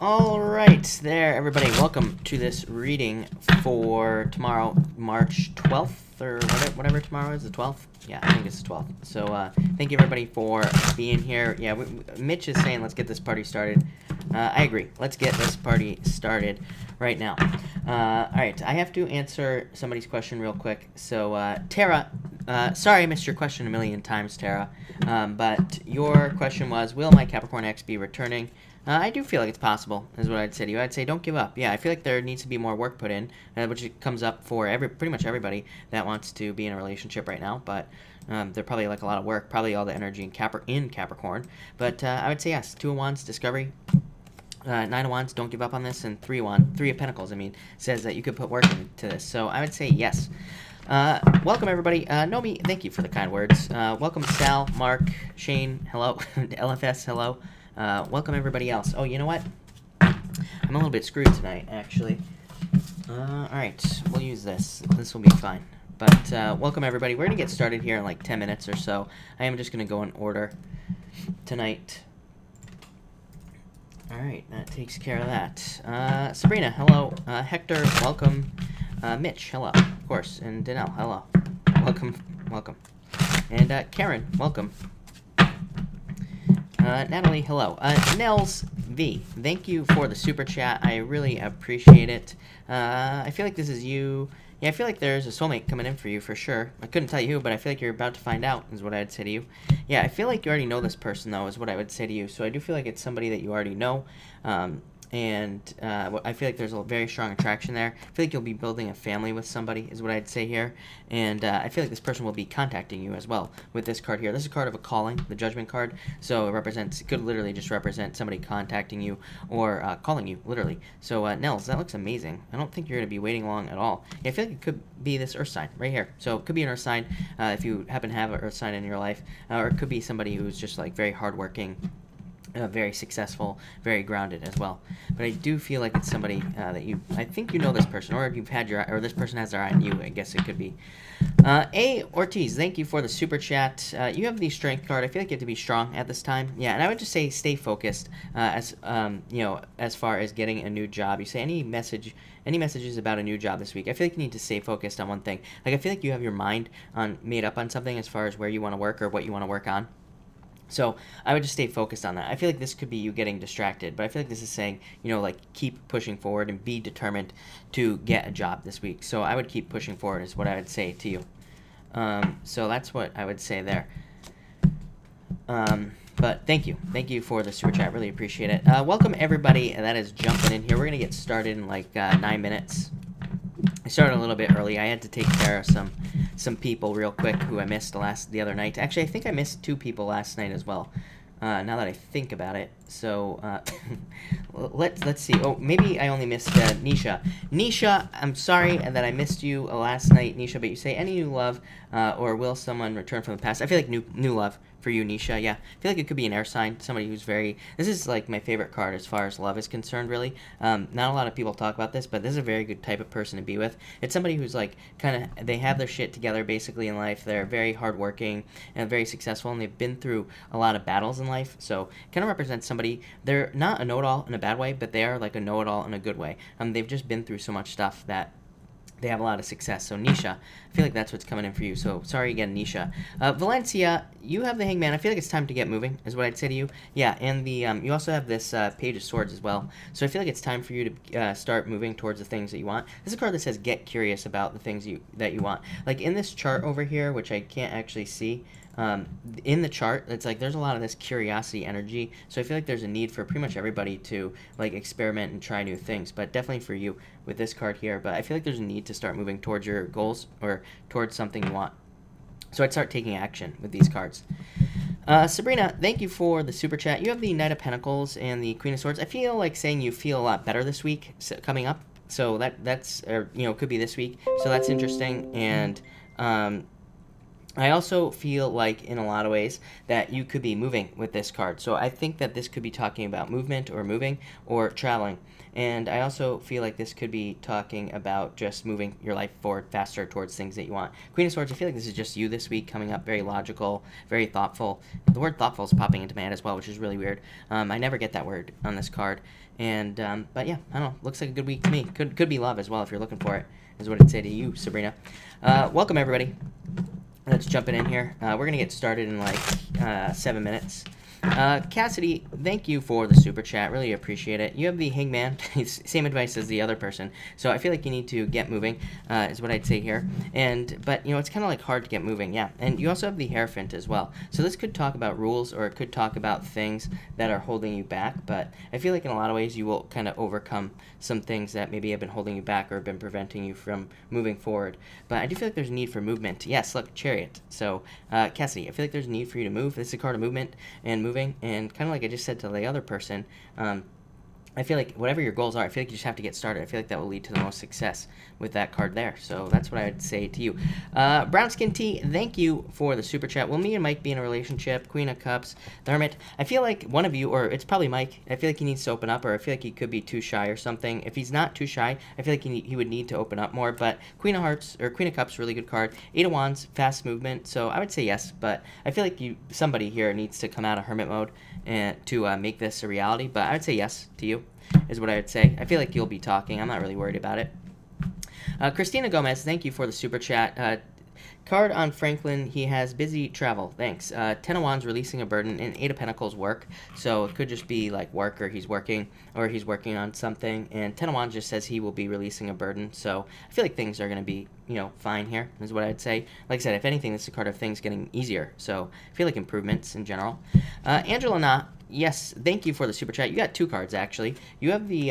All right, there, everybody. Welcome to this reading for tomorrow, March 12th, or whatever tomorrow is, the 12th? Yeah, I think it's the 12th. So, thank you, everybody, for being here. Yeah, Mitch is saying let's get this party started. I agree. Let's get this party started right now. All right, I have to answer somebody's question real quick. So, Tara, sorry I missed your question a million times, Tara. But your question was, will my Capricorn X be returning? I do feel like it's possible, is what I'd say to you. I'd say don't give up. Yeah, I feel like there needs to be more work put in, which comes up for pretty much everybody that wants to be in a relationship right now. But they're probably like a lot of work, probably all the energy in Capricorn. But I would say yes. 2 of Wands, Discovery. 9 of Wands, don't give up on this. And 3 of Pentacles, says that you could put work into this. So I would say yes. Welcome, everybody. Nomi, thank you for the kind words. Welcome, Sal, Mark, Shane, hello. LFS, hello. Welcome everybody else. Oh, you know what? I'm a little bit screwed tonight, actually. Alright, we'll use this. This will be fine. But, welcome everybody. We're going to get started here in like 10 minutes or so. I am just going to go in order tonight. Alright, that takes care of that. Sabrina, hello. Hector, welcome. Mitch, hello, of course. And Danelle, hello. Welcome. And, Karen, welcome. Natalie, hello. Nels V, thank you for the super chat. I really appreciate it. I feel like this is you. Yeah, I feel like there's a soulmate coming in for you for sure. I couldn't tell you who, but I feel like you're about to find out, is what I'd say to you. Yeah, I feel like you already know this person, though, is what I would say to you. So I do feel like it's somebody that you already know. I feel like there's a very strong attraction there. I feel like you'll be building a family with somebody, is what I'd say here. And I feel like this person will be contacting you as well with this card here. This is a card of a calling, the Judgment card. So it could literally just represent somebody contacting you or calling you, literally. So, Nels, that looks amazing. I don't think you're going to be waiting long at all. Yeah, I feel like it could be this Earth sign right here. So it could be an Earth sign if you happen to have an Earth sign in your life. Or it could be somebody who's just like very hardworking. Very successful, very grounded as well. But I do feel like it's somebody that I think you know this person, or or this person has their eye on you. I guess it could be. A. Ortiz, thank you for the super chat. You have the Strength card. I feel like you have to be strong at this time. Yeah, and I would just say stay focused as far as getting a new job. You say any messages about a new job this week. I feel like you need to stay focused on one thing. Like I feel like you have your mind made up on something as far as where you want to work or what you want to work on. So I would just stay focused on that. I feel like this could be you getting distracted, but I feel like this is saying, like keep pushing forward and be determined to get a job this week. So I would keep pushing forward is what I would say to you. So that's what I would say there. But thank you. Thank you for the super chat. Really appreciate it. Welcome everybody that is jumping in here. We're going to get started in like 9 minutes. I started a little bit early. I had to take care of some people real quick who I missed the other night. Actually, I think I missed 2 people last night as well. Now that I think about it. So let's see. Oh, maybe I only missed Nisha. Nisha, I'm sorry that I missed you last night, Nisha. But you say any new love, or will someone return from the past? I feel like new love for you, Nisha. Yeah, I feel like it could be an air sign, somebody who's very. This is like my favorite card as far as love is concerned. Really, not a lot of people talk about this, but this is a very good type of person to be with. It's somebody who's like they have their shit together basically in life. They're very hardworking and very successful, and they've been through a lot of battles in life. So kind of represents somebody. They're not a know-it-all in a bad way, but they are like a know-it-all in a good way. They've just been through so much stuff that they have a lot of success. So Nisha, I feel like that's what's coming in for you. So sorry again, Nisha. Valencia, you have the Hangman. I feel like it's time to get moving, is what I'd say to you. Yeah, and you also have this Page of Swords as well. So I feel like it's time for you to start moving towards the things that you want. This is a card that says get curious about the things that you want. Like in this chart over here, which I can't actually see. In the chart, it's like there's a lot of this curiosity energy, so I feel like there's a need for pretty much everybody to like experiment and try new things, but definitely for you with this card here. But I feel like there's a need to start moving towards your goals or towards something you want, so I'd start taking action with these cards. Sabrina, thank you for the super chat. You have the Knight of Pentacles and the Queen of Swords. I feel like saying you feel a lot better this week coming up, so that's could be this week, so that's interesting. And I also feel like in a lot of ways that you could be moving with this card. So I think that this could be talking about movement or moving or traveling. And I also feel like this could be talking about just moving your life forward faster towards things that you want. Queen of Swords, I feel like this is just you this week coming up, very logical, very thoughtful. The word thoughtful is popping into my head as well, which is really weird. I never get that word on this card. And, but yeah, I don't know. Looks like a good week to me. Could be love as well if you're looking for it, is what I'd say to you, Sabrina. Welcome, everybody. Let's jump in here. We're going to get started in like 7 minutes. Cassidy, thank you for the super chat. Really appreciate it. You have the Hangman. Same advice as the other person. So I feel like you need to get moving, is what I'd say here. But, you know, it's kind of like hard to get moving. Yeah. And you also have the Hierophant as well. So this could talk about rules, or it could talk about things that are holding you back. But I feel like in a lot of ways you will kind of overcome some things that maybe have been holding you back or have been preventing you from moving forward. But I do feel like there's a need for movement. Yes, look, Chariot. So, Cassidy, I feel like there's a need for you to move. This is a card of movement and moving. And kind of like I just said to the other person, I feel like whatever your goals are, I feel like you just have to get started. I feel like that will lead to the most success with that card there. So that's what I would say to you. Brown Skin Tea, thank you for the super chat. Will me and Mike be in a relationship? Queen of Cups, the Hermit. I feel like one of you, or it's probably Mike, I feel like he needs to open up, or I feel like he could be too shy or something. If he's not too shy, I feel like he would need to open up more. But Queen of Hearts, or Queen of Cups, really good card. Eight of Wands, fast movement. So I would say yes, but I feel like somebody here needs to come out of hermit mode and to make this a reality. But I would say yes to you, is what I would say. I feel like you'll be talking. I'm not really worried about it. Christina Gomez, thank you for the super chat. Card on Franklin, he has busy travel. Thanks. Ten of Wands, releasing a burden, and Eight of Pentacles, work. So it could just be like work, or he's working on something. And Ten of Wands just says he will be releasing a burden. So I feel like things are going to be, you know, fine here, is what I'd say. Like I said, if anything, this is a card of things getting easier. So I feel like improvements in general. Angela Na, yes, thank you for the super chat. You got two cards, actually. You have the,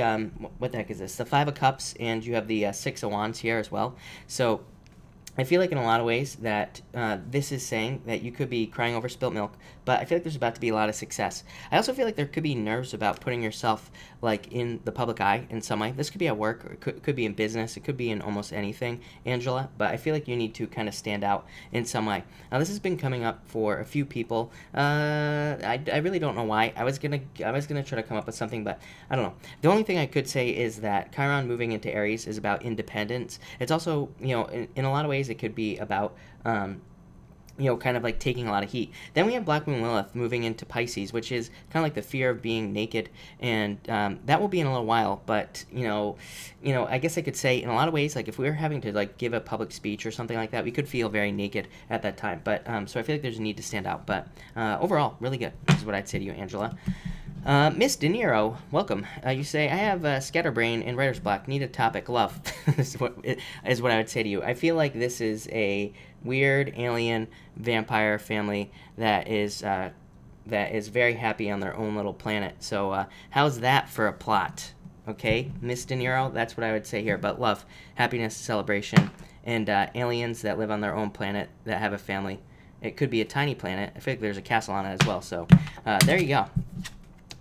what the heck is this? The Five of Cups, and you have the Six of Wands here as well. So I feel like in a lot of ways that this is saying that you could be crying over spilt milk, but I feel like there's about to be a lot of success. I also feel like there could be nerves about putting yourself like in the public eye in some way. This could be at work, or it could be in business. It could be in almost anything, Angela, but I feel like you need to kind of stand out in some way. Now, this has been coming up for a few people. I really don't know why. I was gonna try to come up with something, but I don't know. The only thing I could say is that Chiron moving into Aries is about independence. It's also, you know, in a lot of ways, it could be about you know, kind of like taking a lot of heat. Then we have Black Moon Lilith moving into Pisces, which is kind of like the fear of being naked, and that will be in a little while. But you know, I guess I could say in a lot of ways, like if we were having to like give a public speech or something like that, we could feel very naked at that time. But so I feel like there's a need to stand out. But overall, really good. This is what I'd say to you, Angela. Miss De Niro, welcome. You say, I have scatterbrain and writer's block. Need a topic. Love. is what I would say to you. I feel like this is a weird alien vampire family that is very happy on their own little planet. So how's that for a plot? Okay, Miss De Niro, that's what I would say here. But love, happiness, celebration, and aliens that live on their own planet that have a family. It could be a tiny planet. I feel like there's a castle on it as well. So there you go.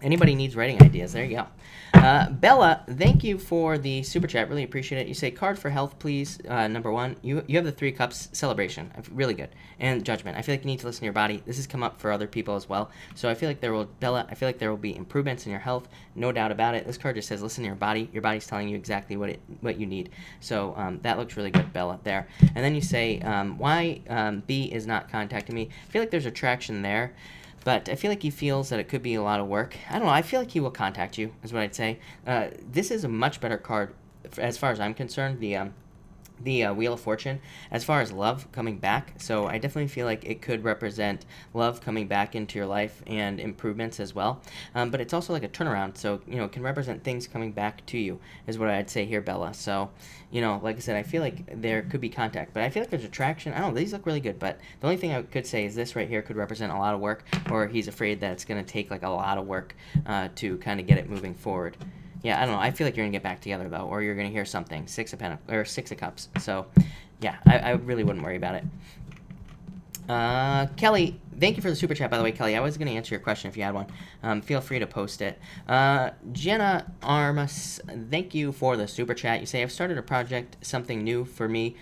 Anybody needs writing ideas, there you go. Bella, thank you for the super chat. Really appreciate it. You say, card for health, please. Number one, you have the Three Cups, celebration. Really good. And judgment. I feel like you need to listen to your body. This has come up for other people as well. So I feel like Bella, I feel like there will be improvements in your health. No doubt about it. This card just says, listen to your body. Your body's telling you exactly what you need. So that looks really good, Bella, there. And then you say, why B is not contacting me. I feel like there's attraction there. But I feel like he feels that it could be a lot of work. I don't know. I feel like he will contact you, is what I'd say. This is a much better card, as far as I'm concerned, the Wheel of Fortune, as far as love coming back. So I definitely feel like it could represent love coming back into your life and improvements as well. But it's also like a turnaround. So, you know, it can represent things coming back to you, is what I'd say here, Bella. So, you know, like I said, I feel like there could be contact, but I feel like there's attraction. I don't know, these look really good, but the only thing I could say is this right here could represent a lot of work, or he's afraid that it's going to take like a lot of work to kind of get it moving forward. Yeah, I don't know. I feel like you're going to get back together, though, or you're going to hear something. Six of Cups. So, yeah, I really wouldn't worry about it. Kelly, thank you for the super chat, by the way, Kelly. I was going to answer your question if you had one. Feel free to post it. Jenna Armas, thank you for the super chat. You say, I've started a project, something new for me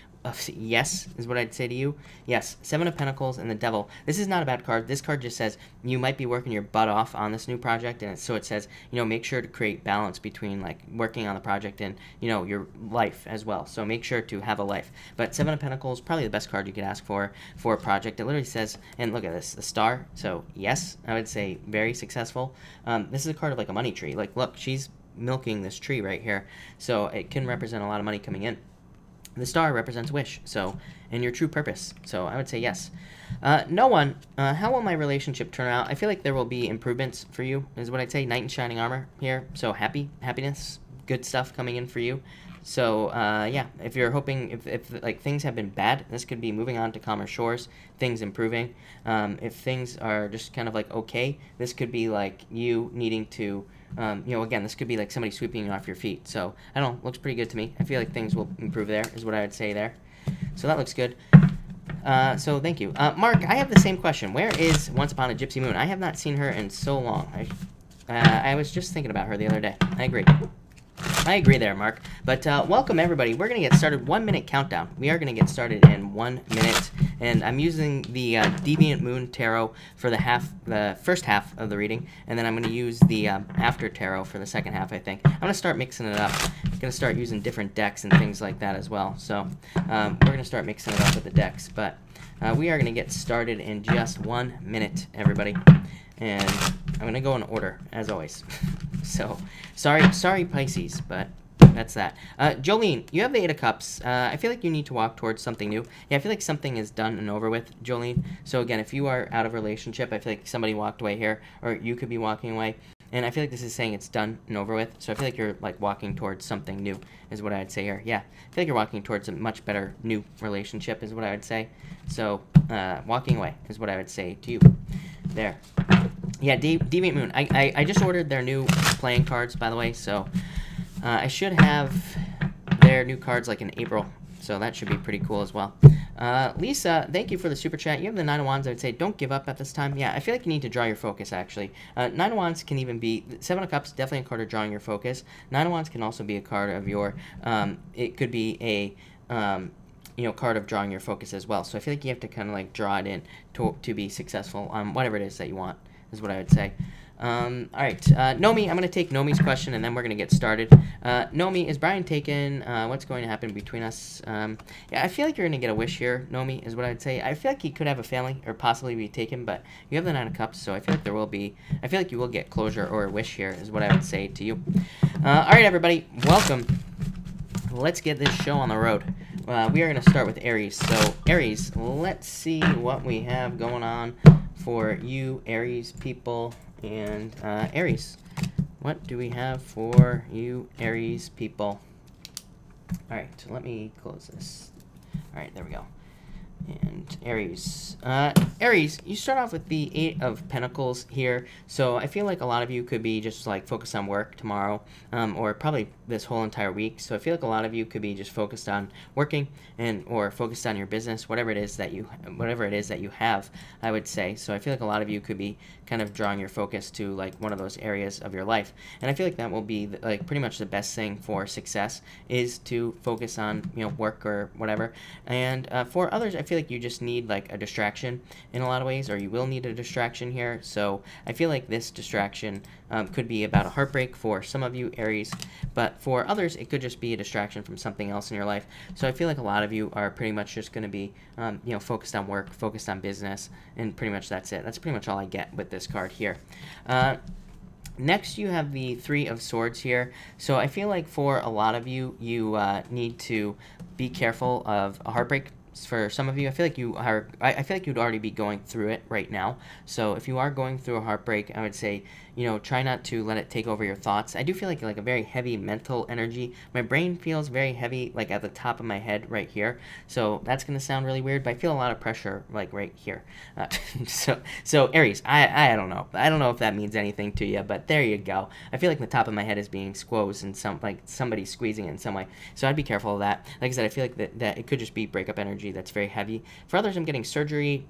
yes is what I'd say to you. Yes, Seven of Pentacles and the Devil. This is not a bad card. This card just says you might be working your butt off on this new project, and so it says, you know, make sure to create balance between like working on the project and, you know, your life as well. So make sure to have a life. But Seven of Pentacles, probably the best card you could ask for a project. It literally says, and look at this, the Star. So yes, I would say very successful. This is a card of like a money tree. Like, look, she's milking this tree right here, so it can represent a lot of money coming in. The Star represents wish, so, and your true purpose. So I would say yes. No one, how will my relationship turn out? I feel like there will be improvements for you, is what I'd say. Knight in shining armor here. So happiness, good stuff coming in for you. So, yeah, if you're hoping, if like things have been bad, this could be moving on to calmer shores, things improving. If things are just kind of like okay, this could be like you needing to, you know, again, this could be like somebody sweeping you off your feet. So, I don't know, looks pretty good to me. I feel like things will improve there, is what I would say there. So that looks good. So thank you. Mark, I have the same question. Where is Once Upon a Gypsy Moon? I have not seen her in so long. I was just thinking about her the other day. I agree there, Mark. But welcome, everybody. We're going to get started. 1 minute countdown. We are going to get started in 1 minute. And I'm using the Deviant Moon Tarot for the first half of the reading. And then I'm going to use the After Tarot for the second half, I think. I'm going to start mixing it up. I'm going to start using different decks and things like that as well. So we're going to start mixing it up with the decks. But we are going to get started in just 1 minute, everybody. And I'm going to go in order, as always. So, sorry Pisces, but that's that. Jolene, you have the Eight of Cups. I feel like you need to walk towards something new. Yeah, I feel like something is done and over with, Jolene. So again, if you are out of a relationship, I feel like somebody walked away here, or you could be walking away. And I feel like this is saying it's done and over with. So I feel like you're like walking towards something new, is what I'd say here. Yeah, I feel like you're walking towards a much better new relationship, is what I would say. So walking away is what I would say to you. There. Yeah, Deviant Moon. I just ordered their new playing cards, by the way, so I should have their new cards like in April, so that should be pretty cool as well. Lisa, thank you for the super chat. You have the Nine of Wands. I would say don't give up at this time. Yeah, I feel like you need to draw your focus, actually. Nine of Wands can even be... Seven of Cups, definitely a card of drawing your focus. Nine of Wands can also be a card of your... it could be a... you know, card of drawing your focus as well. So I feel like you have to kind of like draw it in to be successful on whatever it is that you want, is what I would say. All right, Nomi, I'm going to take Nomi's question, and then we're going to get started. Nomi, is Brian taken? What's going to happen between us? Yeah, I feel like you're going to get a wish here, Nomi, is what I'd say. I feel like he could have a family, or possibly be taken, but you have the Nine of Cups, so I feel like there will be, I feel like you will get closure or a wish here, is what I would say to you. All right, everybody, welcome. Let's get this show on the road. We are going to start with Aries. So, Aries, let's see what we have going on for you, Aries people. And Aries, what do we have for you, Aries people? All right, let me close this. All right, there we go. And Aries. Aries, you start off with the Eight of Pentacles here. So I feel like a lot of you could be just like focused on work tomorrow, or probably this whole entire week. So I feel like a lot of you could be just focused on working or focused on your business, whatever it is that you have, I would say. So I feel like a lot of you could be kind of drawing your focus to like one of those areas of your life. And I feel like that will be like pretty much the best thing for success, is to focus on, you know, work or whatever. And for others, I feel like you just need like a distraction in a lot of ways, or you will need a distraction here. So I feel like this distraction could be about a heartbreak for some of you, Aries, but for others, it could just be a distraction from something else in your life. So I feel like a lot of you are pretty much just going to be, you know, focused on work, focused on business, and pretty much that's it. That's pretty much all I get with this card here. Next, you have the Three of Swords here. So I feel like for a lot of you, you need to be careful of a heartbreak. For some of you, I feel like I feel like you'd already be going through it right now. So if you are going through a heartbreak, I would say, you know, try not to let it take over your thoughts. I do feel like a very heavy mental energy. My brain feels very heavy, like at the top of my head right here. So that's going to sound really weird, but I feel a lot of pressure like right here. So Aries, I don't know. I don't know if that means anything to you, but there you go. I feel like the top of my head is being squozed in somebody squeezing it in some way. So I'd be careful of that. Like I said, I feel like that it could just be breakup energy that's very heavy. For others, I'm getting surgery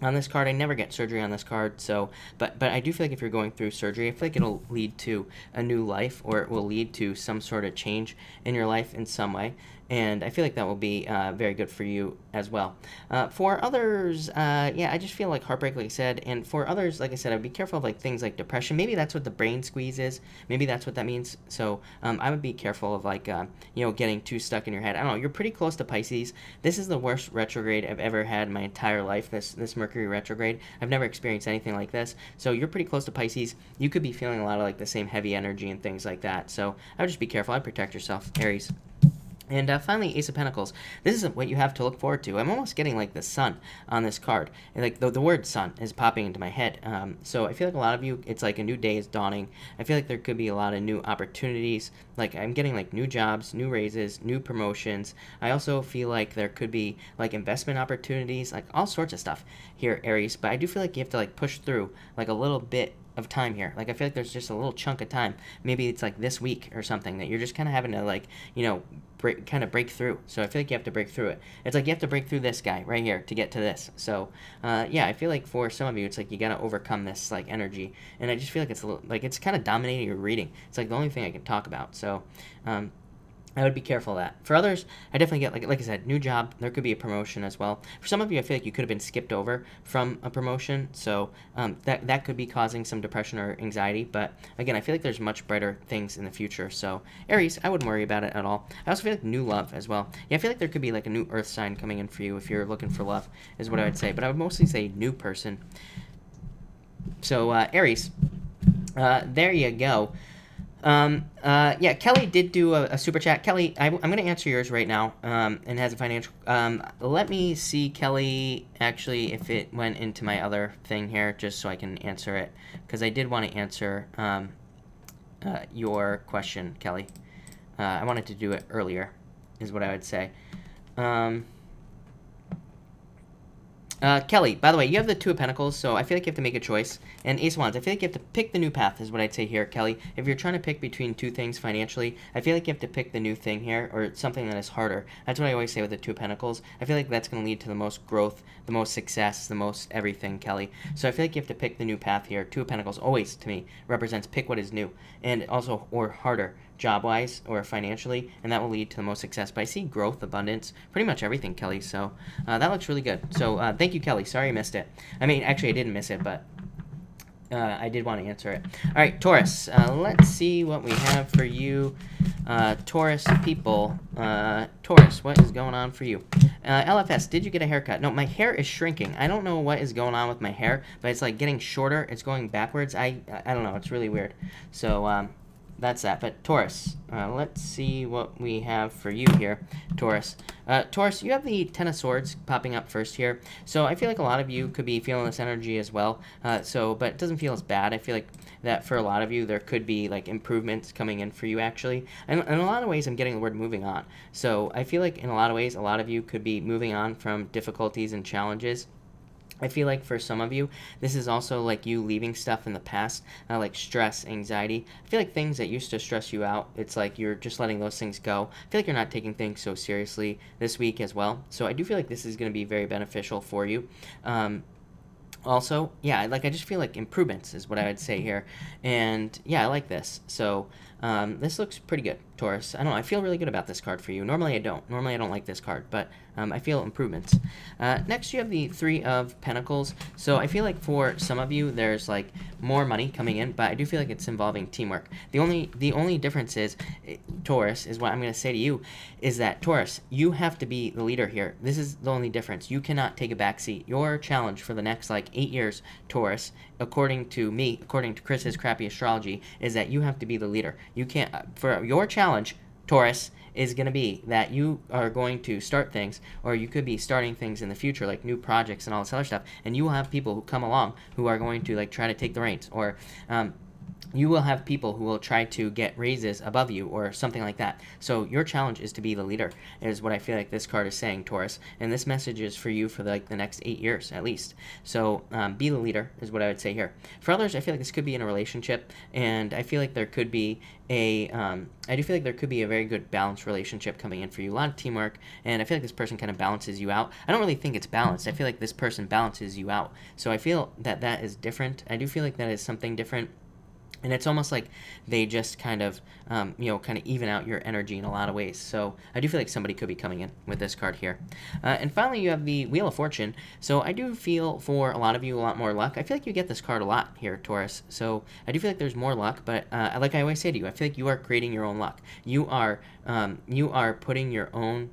on this card. I never get surgery on this card, so but I do feel like if you're going through surgery, I feel like it'll lead to a new life, or it will lead to some sort of change in your life in some way. and I feel like that will be very good for you as well. For others, yeah, I just feel like heartbreak, like I said, and for others, like I said, I'd be careful of like things like depression. Maybe that's what the brain squeeze is. Maybe that's what that means. So I would be careful of like, you know, getting too stuck in your head. I don't know. You're pretty close to Pisces. This is the worst retrograde I've ever had in my entire life. This Mercury retrograde. I've never experienced anything like this. So you're pretty close to Pisces. You could be feeling a lot of like the same heavy energy and things like that. So I would just be careful. I'd protect yourself, Aries. And finally, Ace of Pentacles. This is what you have to look forward to. I'm almost getting like the sun on this card. And like the word sun is popping into my head. So I feel like a lot of you, it's like a new day is dawning. I feel like there could be a lot of new opportunities. Like I'm getting like new jobs, new raises, new promotions. I also feel like there could be like investment opportunities, like all sorts of stuff here, Aries. But I do feel like you have to like push through like a little bit of time here. Like I feel like there's just a little chunk of time. Maybe it's like this week or something that you're just kind of having to like, you know, break through. So I feel like you have to break through it. It's like you have to break through this guy right here to get to this. So yeah, I feel like for some of you, it's like you got to overcome this like energy. And I just feel like it's a little, like it's kind of dominating your reading. It's like the only thing I can talk about. So I would be careful of that. For others, I definitely get, like I said, new job. There could be a promotion as well. For some of you, I feel like you could have been skipped over from a promotion. So that could be causing some depression or anxiety. But again, I feel like there's much brighter things in the future. So Aries, I wouldn't worry about it at all. I also feel like new love as well. Yeah, I feel like there could be like a new earth sign coming in for you if you're looking for love, is what I would say. But I would mostly say new person. So Aries, there you go. Yeah, Kelly did do a super chat. Kelly, I'm going to answer yours right now, and has a financial, let me see, Kelly, actually, if it went into my other thing here, just so I can answer it, because I did want to answer, your question, Kelly. I wanted to do it earlier, is what I would say. Kelly, by the way, you have the Two of Pentacles, so I feel like you have to make a choice. And Ace of Wands, I feel like you have to pick the new path, is what I'd say here, Kelly. If you're trying to pick between two things financially, I feel like you have to pick the new thing here, or something that is harder. That's what I always say with the Two of Pentacles. I feel like that's going to lead to the most growth, the most success, the most everything, Kelly. So I feel like you have to pick the new path here. Two of Pentacles always, to me, represents pick what is new, and also, or harder, job-wise or financially, and that will lead to the most success. But I see growth, abundance, pretty much everything, Kelly. So that looks really good. So thank you, Kelly. Sorry I missed it. I mean, actually, I didn't miss it, but I did want to answer it. All right, Taurus. Let's see what we have for you, Taurus people. Taurus, what is going on for you? LFS, did you get a haircut? No, my hair is shrinking. I don't know what is going on with my hair, but it's like getting shorter. It's going backwards. I don't know. It's really weird. So that's that. But Taurus, let's see what we have for you here, Taurus. Taurus, you have the Ten of Swords popping up first here. So I feel like a lot of you could be feeling this energy as well. But it doesn't feel as bad. I feel like that for a lot of you, there could be like improvements coming in for you actually. And in a lot of ways, I'm getting the word moving on. So I feel like in a lot of ways, a lot of you could be moving on from difficulties and challenges. I feel like for some of you, this is also like you leaving stuff in the past, like stress, anxiety. I feel like things that used to stress you out, it's like you're just letting those things go. I feel like you're not taking things so seriously this week as well. So I do feel like this is going to be very beneficial for you. Also, yeah, like I just feel like improvements is what I would say here. And yeah, I like this. So this looks pretty good, Taurus. I don't know. I feel really good about this card for you. Normally I don't. Normally I don't like this card, but I feel improvements. Next, you have the Three of Pentacles. So I feel like for some of you, there's like more money coming in, but I do feel like it's involving teamwork. The only difference is, Taurus, is what I'm going to say to you, is that Taurus, you have to be the leader here. This is the only difference. You cannot take a back seat. Your challenge for the next like 8 years, Taurus, according to me, according to Chris's crappy astrology, is that you have to be the leader. You can't, for your challenge, Taurus, is going to be that you are going to start things, or you could be starting things in the future, like new projects and all this other stuff, and you will have people who come along who are going to like try to take the reins, or you will have people who will try to get raises above you or something like that. So your challenge is to be the leader, is what I feel like this card is saying, Taurus. And this message is for you for like the next 8 years at least. So be the leader is what I would say here. For others, I feel like this could be in a relationship, and I feel like there could be a I do feel like there could be a very good balanced relationship coming in for you. A lot of teamwork, and I feel like this person kind of balances you out. I don't really think it's balanced. I feel like this person balances you out. So I feel that that is different. I do feel like that is something different. And it's almost like they just kind of, you know, kind of even out your energy in a lot of ways. So I do feel like somebody could be coming in with this card here. And finally, you have the Wheel of Fortune. So I do feel for a lot of you a lot more luck. I feel like you get this card a lot here, Taurus. So I do feel like there's more luck. But like I always say to you, I feel like you are creating your own luck. You are putting your own...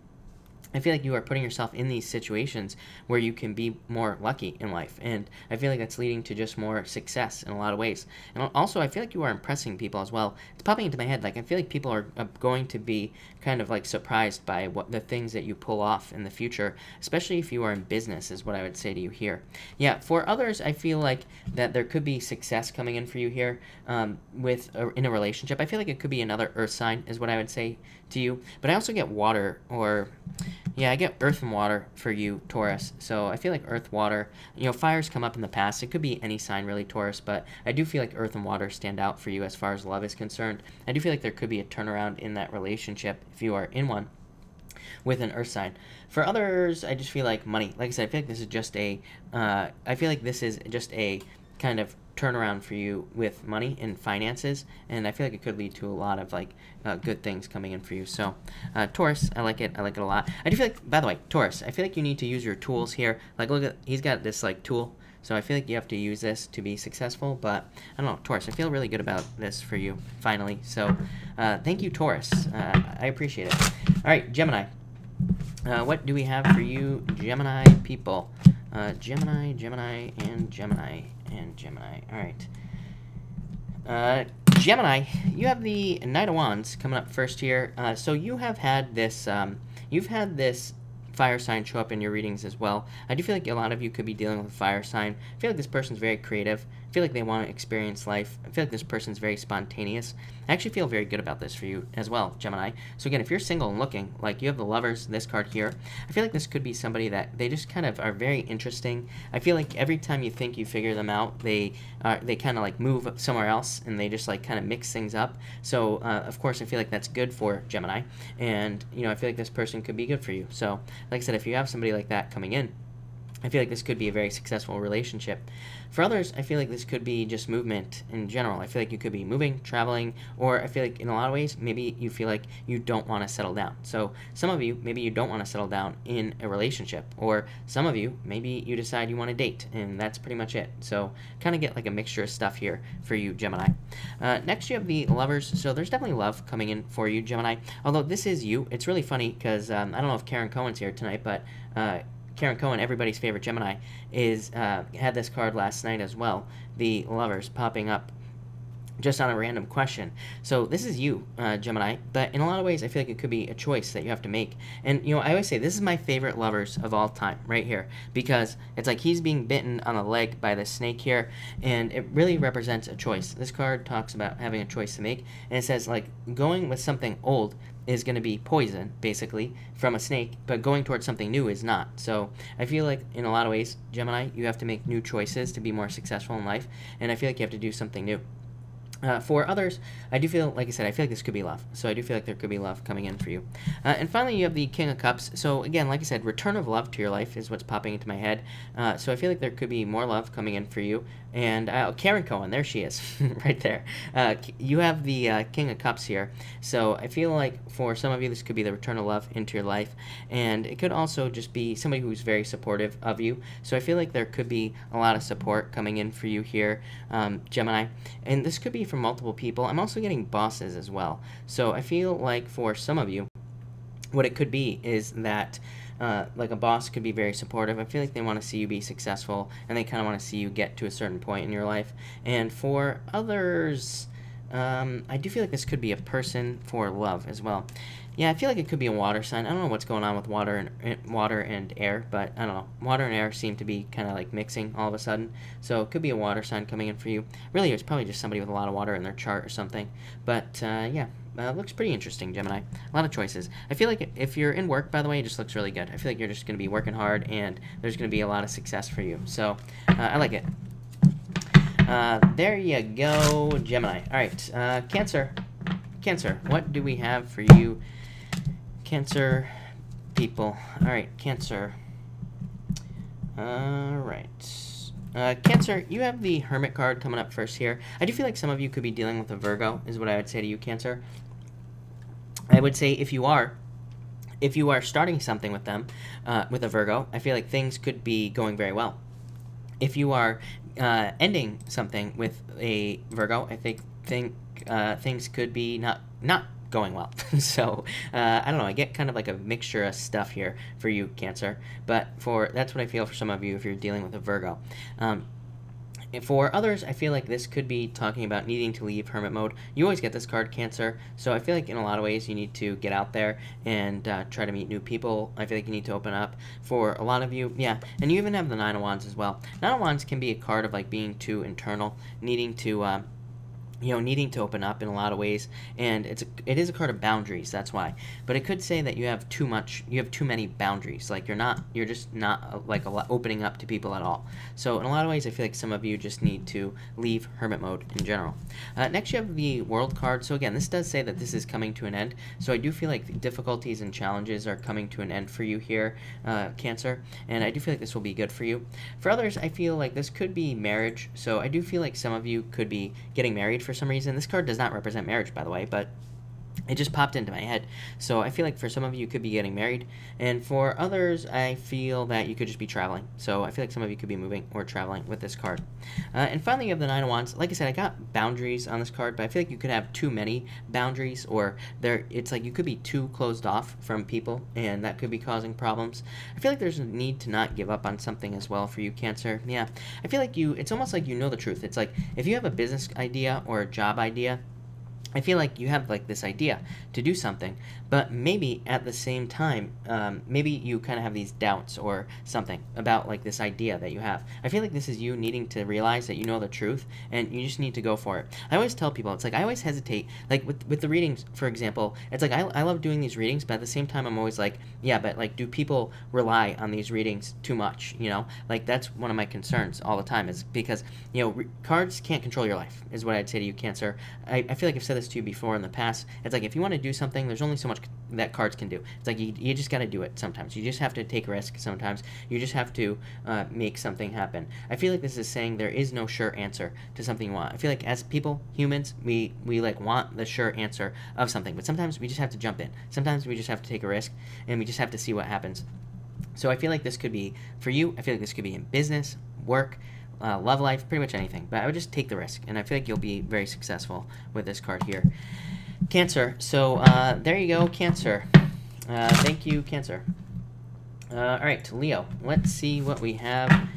I feel like you are putting yourself in these situations where you can be more lucky in life. And I feel like that's leading to just more success in a lot of ways. And also, I feel like you are impressing people as well. It's popping into my head. Like, I feel like people are going to be kind of like surprised by what the things that you pull off in the future, especially if you are in business, is what I would say to you here. Yeah, for others, I feel like that there could be success coming in for you here in a relationship. I feel like it could be another earth sign, is what I would say to you. But I also get water, or... yeah, I get earth and water for you, Taurus. So I feel like earth, water, you know, fires come up in the past. It could be any sign, really, Taurus, but I do feel like earth and water stand out for you as far as love is concerned. I do feel like there could be a turnaround in that relationship if you are in one with an earth sign. For others, I just feel like money. Like I said, I feel like this is just a, kind of turnaround for you with money and finances, and I feel like it could lead to a lot of like good things coming in for you. So Taurus, I like it a lot. I do feel like, by the way, Taurus, I feel like you need to use your tools here. Like, look at, he's got this like tool, so I feel like you have to use this to be successful. But I don't know, Taurus, I feel really good about this for you finally. So thank you, Taurus. I appreciate it. All right, Gemini, what do we have for you, Gemini people? Gemini, and Gemini. All right. Gemini, you have the Knight of Wands coming up first here. So you have had this, fire sign show up in your readings as well. I do feel like a lot of you could be dealing with a fire sign. I feel like this person's very creative. I feel like they want to experience life. I feel like this person's very spontaneous. I actually feel very good about this for you as well, Gemini. So again, if you're single and looking, like you have the Lovers, this card here, I feel like this could be somebody that they just kind of are very interesting. I feel like every time you think you figure them out, they kind of like move somewhere else, and they just like kind of mix things up. So of course, I feel like that's good for Gemini, and you know, I feel like this person could be good for you. So like I said, if you have somebody like that coming in, I feel like this could be a very successful relationship. For others, I feel like this could be just movement in general. I feel like you could be moving, traveling, or I feel like in a lot of ways, maybe you feel like you don't want to settle down. So some of you, maybe you don't want to settle down in a relationship, or some of you, maybe you decide you want to date, and that's pretty much it. So kind of get like a mixture of stuff here for you, Gemini. Next, you have the Lovers. So there's definitely love coming in for you, Gemini. Although this is you. It's really funny because I don't know if Karen Cohen's here tonight, but Karen Cohen, everybody's favorite Gemini, had this card last night as well, the Lovers, popping up just on a random question. So this is you, Gemini, but in a lot of ways, I feel like it could be a choice that you have to make. And, you know, I always say this is my favorite Lovers of all time right here, because it's like he's being bitten on the leg by the snake here, and it really represents a choice. This card talks about having a choice to make, and it says, like, going with something old is going to be poison, basically, from a snake, but going towards something new is not. So I feel like, in a lot of ways, Gemini, you have to make new choices to be more successful in life, and I feel like you have to do something new. For others, I do feel, like I said, I feel like this could be love. So I do feel like there could be love coming in for you. And finally, you have the King of Cups. So again, like I said, return of love to your life is what's popping into my head. So I feel like there could be more love coming in for you. And Karen Cohen, there she is, right there. You have the King of Cups here. So I feel like for some of you, this could be the return of love into your life. And it could also just be somebody who's very supportive of you. So I feel like there could be a lot of support coming in for you here, Gemini. And this could be from multiple people. I'm also getting bosses as well. So I feel like for some of you, what it could be is that like a boss could be very supportive. I feel like they want to see you be successful, and they kind of want to see you get to a certain point in your life. And for others, I do feel like this could be a person for love as well. Yeah, I feel like it could be a water sign. I don't know what's going on with water and air, but I don't know. Water and air seem to be kind of like mixing all of a sudden. So it could be a water sign coming in for you. Really, it's probably just somebody with a lot of water in their chart or something. But yeah, looks pretty interesting, Gemini. A lot of choices. I feel like if you're in work, by the way, it just looks really good. I feel like you're just going to be working hard, and there's going to be a lot of success for you. So I like it. There you go, Gemini. All right, Cancer. Cancer, what do we have for you, Cancer people? All right, Cancer. All right. Cancer, you have the Hermit card coming up first here. I do feel like some of you could be dealing with a Virgo, is what I would say to you, Cancer. I would say if you are starting something with them, with a Virgo, I feel like things could be going very well. If you are ending something with a Virgo, I think things could be not going well. So I don't know, I get kind of like a mixture of stuff here for you, Cancer, but that's what I feel for some of you if you're dealing with a Virgo. For others, I feel like this could be talking about needing to leave hermit mode. You always get this card, Cancer, so I feel like in a lot of ways you need to get out there and try to meet new people. I feel like you need to open up. For a lot of you, yeah, and you even have the Nine of Wands as well. Nine of Wands can be a card of like being too internal, needing to needing to open up in a lot of ways, and it is a card of boundaries. That's why. But it could say that you have too many boundaries. Like you're just not like opening up to people at all. So in a lot of ways, I feel like some of you just need to leave hermit mode in general. Next, you have the World card. So again, this does say that this is coming to an end. So I do feel like the difficulties and challenges are coming to an end for you here, Cancer, and I do feel like this will be good for you. For others, I feel like this could be marriage. So I do feel like some of you could be getting married for some reason. This card does not represent marriage, by the way, but it just popped into my head. So I feel like for some of you could be getting married, and for others I feel that you could just be traveling. So I feel like some of you could be moving or traveling with this card. And finally, you have the Nine of Wands. Like I said, I got boundaries on this card, but I feel like you could have too many boundaries, or it's like you could be too closed off from people, and that could be causing problems. I feel like there's a need to not give up on something as well for you, Cancer. Yeah, I feel like it's almost like you know the truth. It's like if you have a business idea or a job idea, I feel like you have like this idea to do something, but maybe at the same time, maybe you kind of have these doubts or something about like this idea that you have. I feel like this is you needing to realize that you know the truth and you just need to go for it. I always tell people, it's like I always hesitate, like with the readings, for example, it's like I love doing these readings, but at the same time I'm always like, yeah, but like do people rely on these readings too much, Like that's one of my concerns all the time, is because, cards can't control your life, is what I'd say to you, Cancer. I feel like I've said this to you before in the past. It's like if you want to do something, there's only so much that cards can do. It's like you just got to do it sometimes. You just have to take risks sometimes. You just have to make something happen. I feel like this is saying there is no sure answer to something you want. I feel like as people, humans, we like want the sure answer of something, but sometimes we just have to jump in. Sometimes we just have to take a risk, and we just have to see what happens. So I feel like this could be, for you, I feel like this could be in business, work, love life, pretty much anything. But I would just take the risk, and I feel like you'll be very successful with this card here. Cancer. So there you go, Cancer. Thank you, Cancer. All right, Leo. Let's see what we have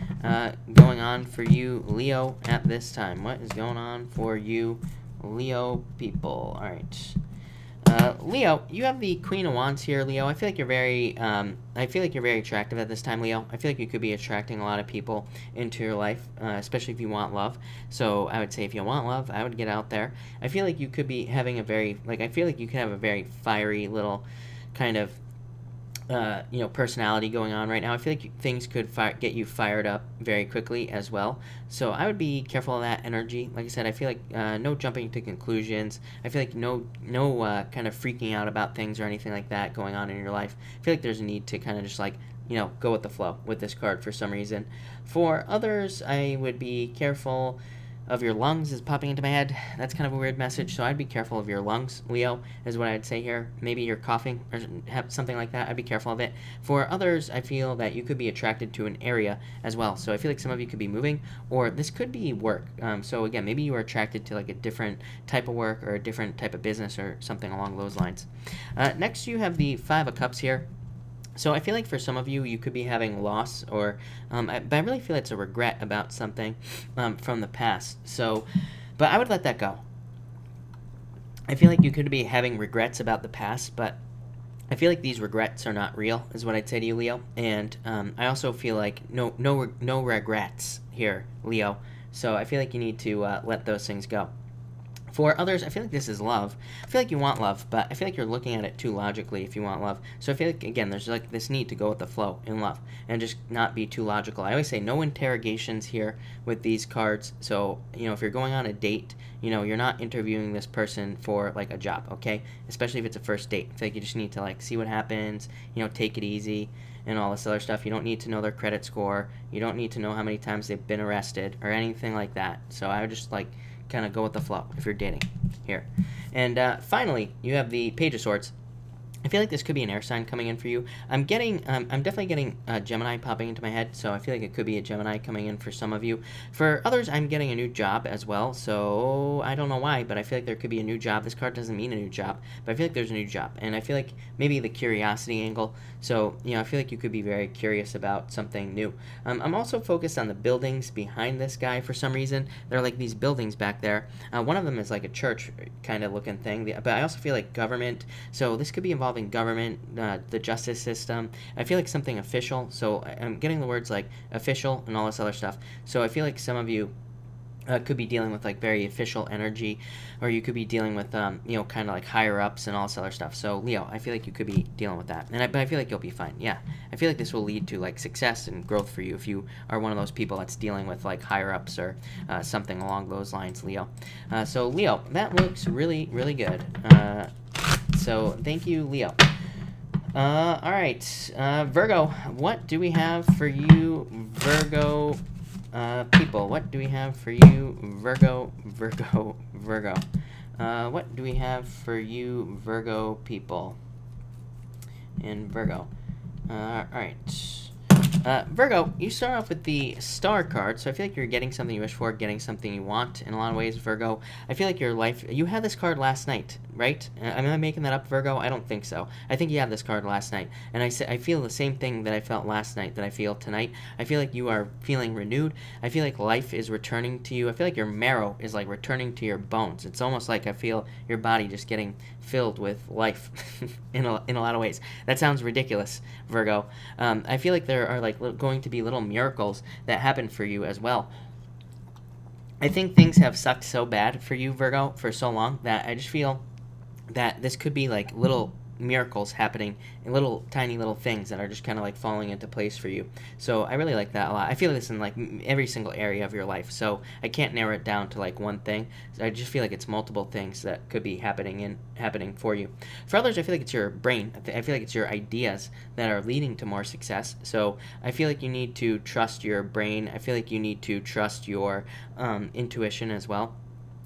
going on for you, Leo, at this time. What is going on for you, Leo people? All right. Leo, you have the Queen of Wands here, Leo. I feel like you're very attractive at this time, Leo. I feel like you could be attracting a lot of people into your life, especially if you want love. So I would say if you want love, I would get out there. I feel like you could be having I feel like you could have a very fiery little kind of personality going on right now. I feel like things could get you fired up very quickly as well. So I would be careful of that energy. Like I said, I feel like no jumping to conclusions. I feel like no kind of freaking out about things or anything like that going on in your life. I feel like there's a need to kind of just like, go with the flow with this card for some reason. For others, I would be careful of your lungs is popping into my head. That's kind of a weird message, so I'd be careful of your lungs, Leo, is what I'd say here. Maybe you're coughing or have something like that. I'd be careful of it. For others, I feel that you could be attracted to an area as well. So I feel like some of you could be moving, or this could be work. So again, maybe you are attracted to like a different type of work or a different type of business or something along those lines. Next, you have the Five of Cups here. So I feel like for some of you, you could be having loss, or, but I really feel it's a regret about something from the past. So, but I would let that go. I feel like you could be having regrets about the past, but I feel like these regrets are not real, is what I'd say to you, Leo. And I also feel like no regrets here, Leo. So I feel like you need to let those things go. For others, I feel like this is love. I feel like you want love, but I feel like you're looking at it too logically if you want love. So I feel like, again, there's like this need to go with the flow in love and just not be too logical. I always say no interrogations here with these cards. So, you know, if you're going on a date, you know, you're not interviewing this person for like a job, okay? Especially if it's a first date. I feel like you just need to like see what happens, you know, take it easy and all this other stuff. You don't need to know their credit score. You don't need to know how many times they've been arrested or anything like that. So I would just like kind of go with the flow if you're dating here. And finally, you have the Page of Swords. I feel like this could be an air sign coming in for you. I'm definitely getting Gemini popping into my head, so I feel like it could be a Gemini coming in for some of you. For others, I'm getting a new job as well, so I don't know why, but I feel like there could be a new job. This card doesn't mean a new job, but I feel like there's a new job, and I feel like maybe the curiosity angle. So, you know, I feel like you could be very curious about something new. I'm also focused on the buildings behind this guy for some reason. There are like these buildings back there. One of them is like a church kind of looking thing, but I also feel like government, so this could be involving government, the justice system. I feel like something official, so I'm getting the words like official and all this other stuff. So I feel like some of you could be dealing with like very official energy, or you could be dealing with you know, kind of like higher ups and all this other stuff. So Leo, I feel like you could be dealing with that, but I feel like you'll be fine. Yeah, I feel like this will lead to like success and growth for you if you are one of those people that's dealing with like higher ups or something along those lines, Leo. So Leo, that looks really, really good. So thank you, Leo. All right, Virgo, what do we have for you, Virgo people? What do we have for you, Virgo? What do we have for you, Virgo people? And Virgo. All right. Virgo, you start off with the Star card, so I feel like you're getting something you wish for, getting something you want in a lot of ways, Virgo. I feel like your life, you had this card last night, right? Am I making that up, Virgo? I don't think so. I think you had this card last night, and I feel the same thing that I felt last night that I feel tonight. I feel like you are feeling renewed. I feel like life is returning to you. I feel like your marrow is like returning to your bones. It's almost like I feel your body just getting filled with life in a lot of ways. That sounds ridiculous, Virgo. I feel like there are like going to be little miracles that happen for you as well. I think things have sucked so bad for you, Virgo, for so long that I just feel that this could be like little miracles happening and little tiny little things that are just kind of like falling into place for you. So I really like that a lot. I feel this in like every single area of your life, so I can't narrow it down to like one thing. So I just feel like it's multiple things that could be happening for you. For others, I feel like it's your brain. I feel like it's your ideas that are leading to more success. So I feel like you need to trust your brain. I feel like you need to trust your intuition as well.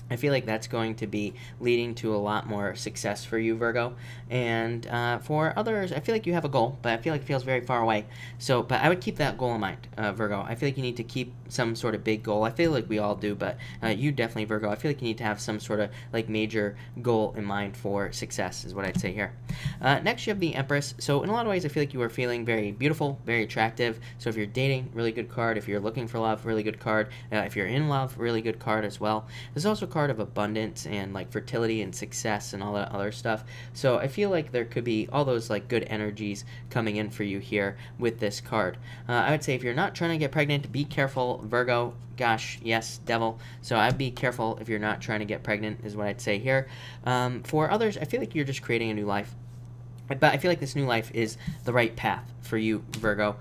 I feel like that's going to be leading to a lot more success for you, Virgo. And for others, I feel like you have a goal, but I feel like it feels very far away. So, but I would keep that goal in mind, Virgo. I feel like you need to keep some sort of big goal. I feel like we all do, but you definitely, Virgo. I feel like you need to have some sort of like major goal in mind for success, is what I'd say here. Next, you have the Empress. So in a lot of ways, I feel like you are feeling very beautiful, very attractive. So if you're dating, really good card. If you're looking for love, really good card. If you're in love, really good card as well. There's also a card of abundance and like fertility and success and all that other stuff. So I feel like there could be all those like good energies coming in for you here with this card. I would say if you're not trying to get pregnant, be careful, Virgo. Gosh, yes, devil. So I'd be careful if you're not trying to get pregnant, is what I'd say here. For others, I feel like you're just creating a new life. But I feel like this new life is the right path for you, Virgo.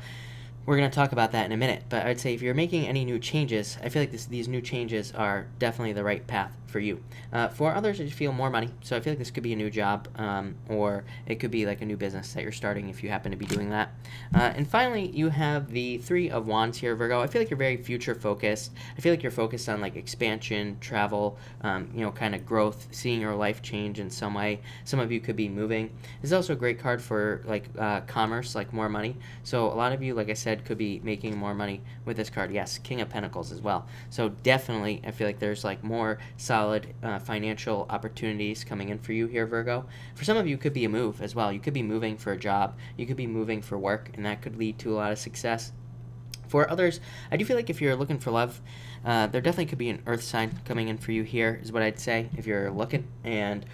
We're going to talk about that in a minute, but I'd say if you're making any new changes, I feel like these new changes are definitely the right path for you. For others, I just feel more money, so I feel like this could be a new job, or it could be like a new business that you're starting if you happen to be doing that. And finally, you have the Three of Wands here, Virgo. I feel like you're very future focused. I feel like you're focused on like expansion, travel, you know, kind of growth, seeing your life change in some way. Some of you could be moving. This is also a great card for like commerce, like more money. So a lot of you, like I said, could be making more money with this card. Yes, King of Pentacles as well. So definitely, I feel like there's like more solid financial opportunities coming in for you here, Virgo. For some of you, it could be a move as well. You could be moving for a job. You could be moving for work, and that could lead to a lot of success. For others, I do feel like if you're looking for love, there definitely could be an earth sign coming in for you here, is what I'd say, if you're looking,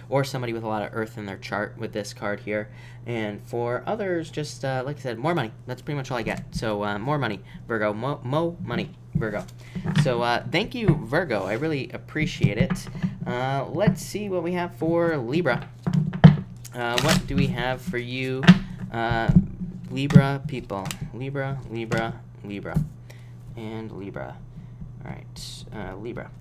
or somebody with a lot of earth in their chart with this card here. And for others, just like I said, more money. That's pretty much all I get. So more money, Virgo. Mo money, Virgo. So thank you, Virgo. I really appreciate it. Let's see what we have for Libra. What do we have for you, Libra people? Libra, Libra, Libra, and Libra. All right, Libra.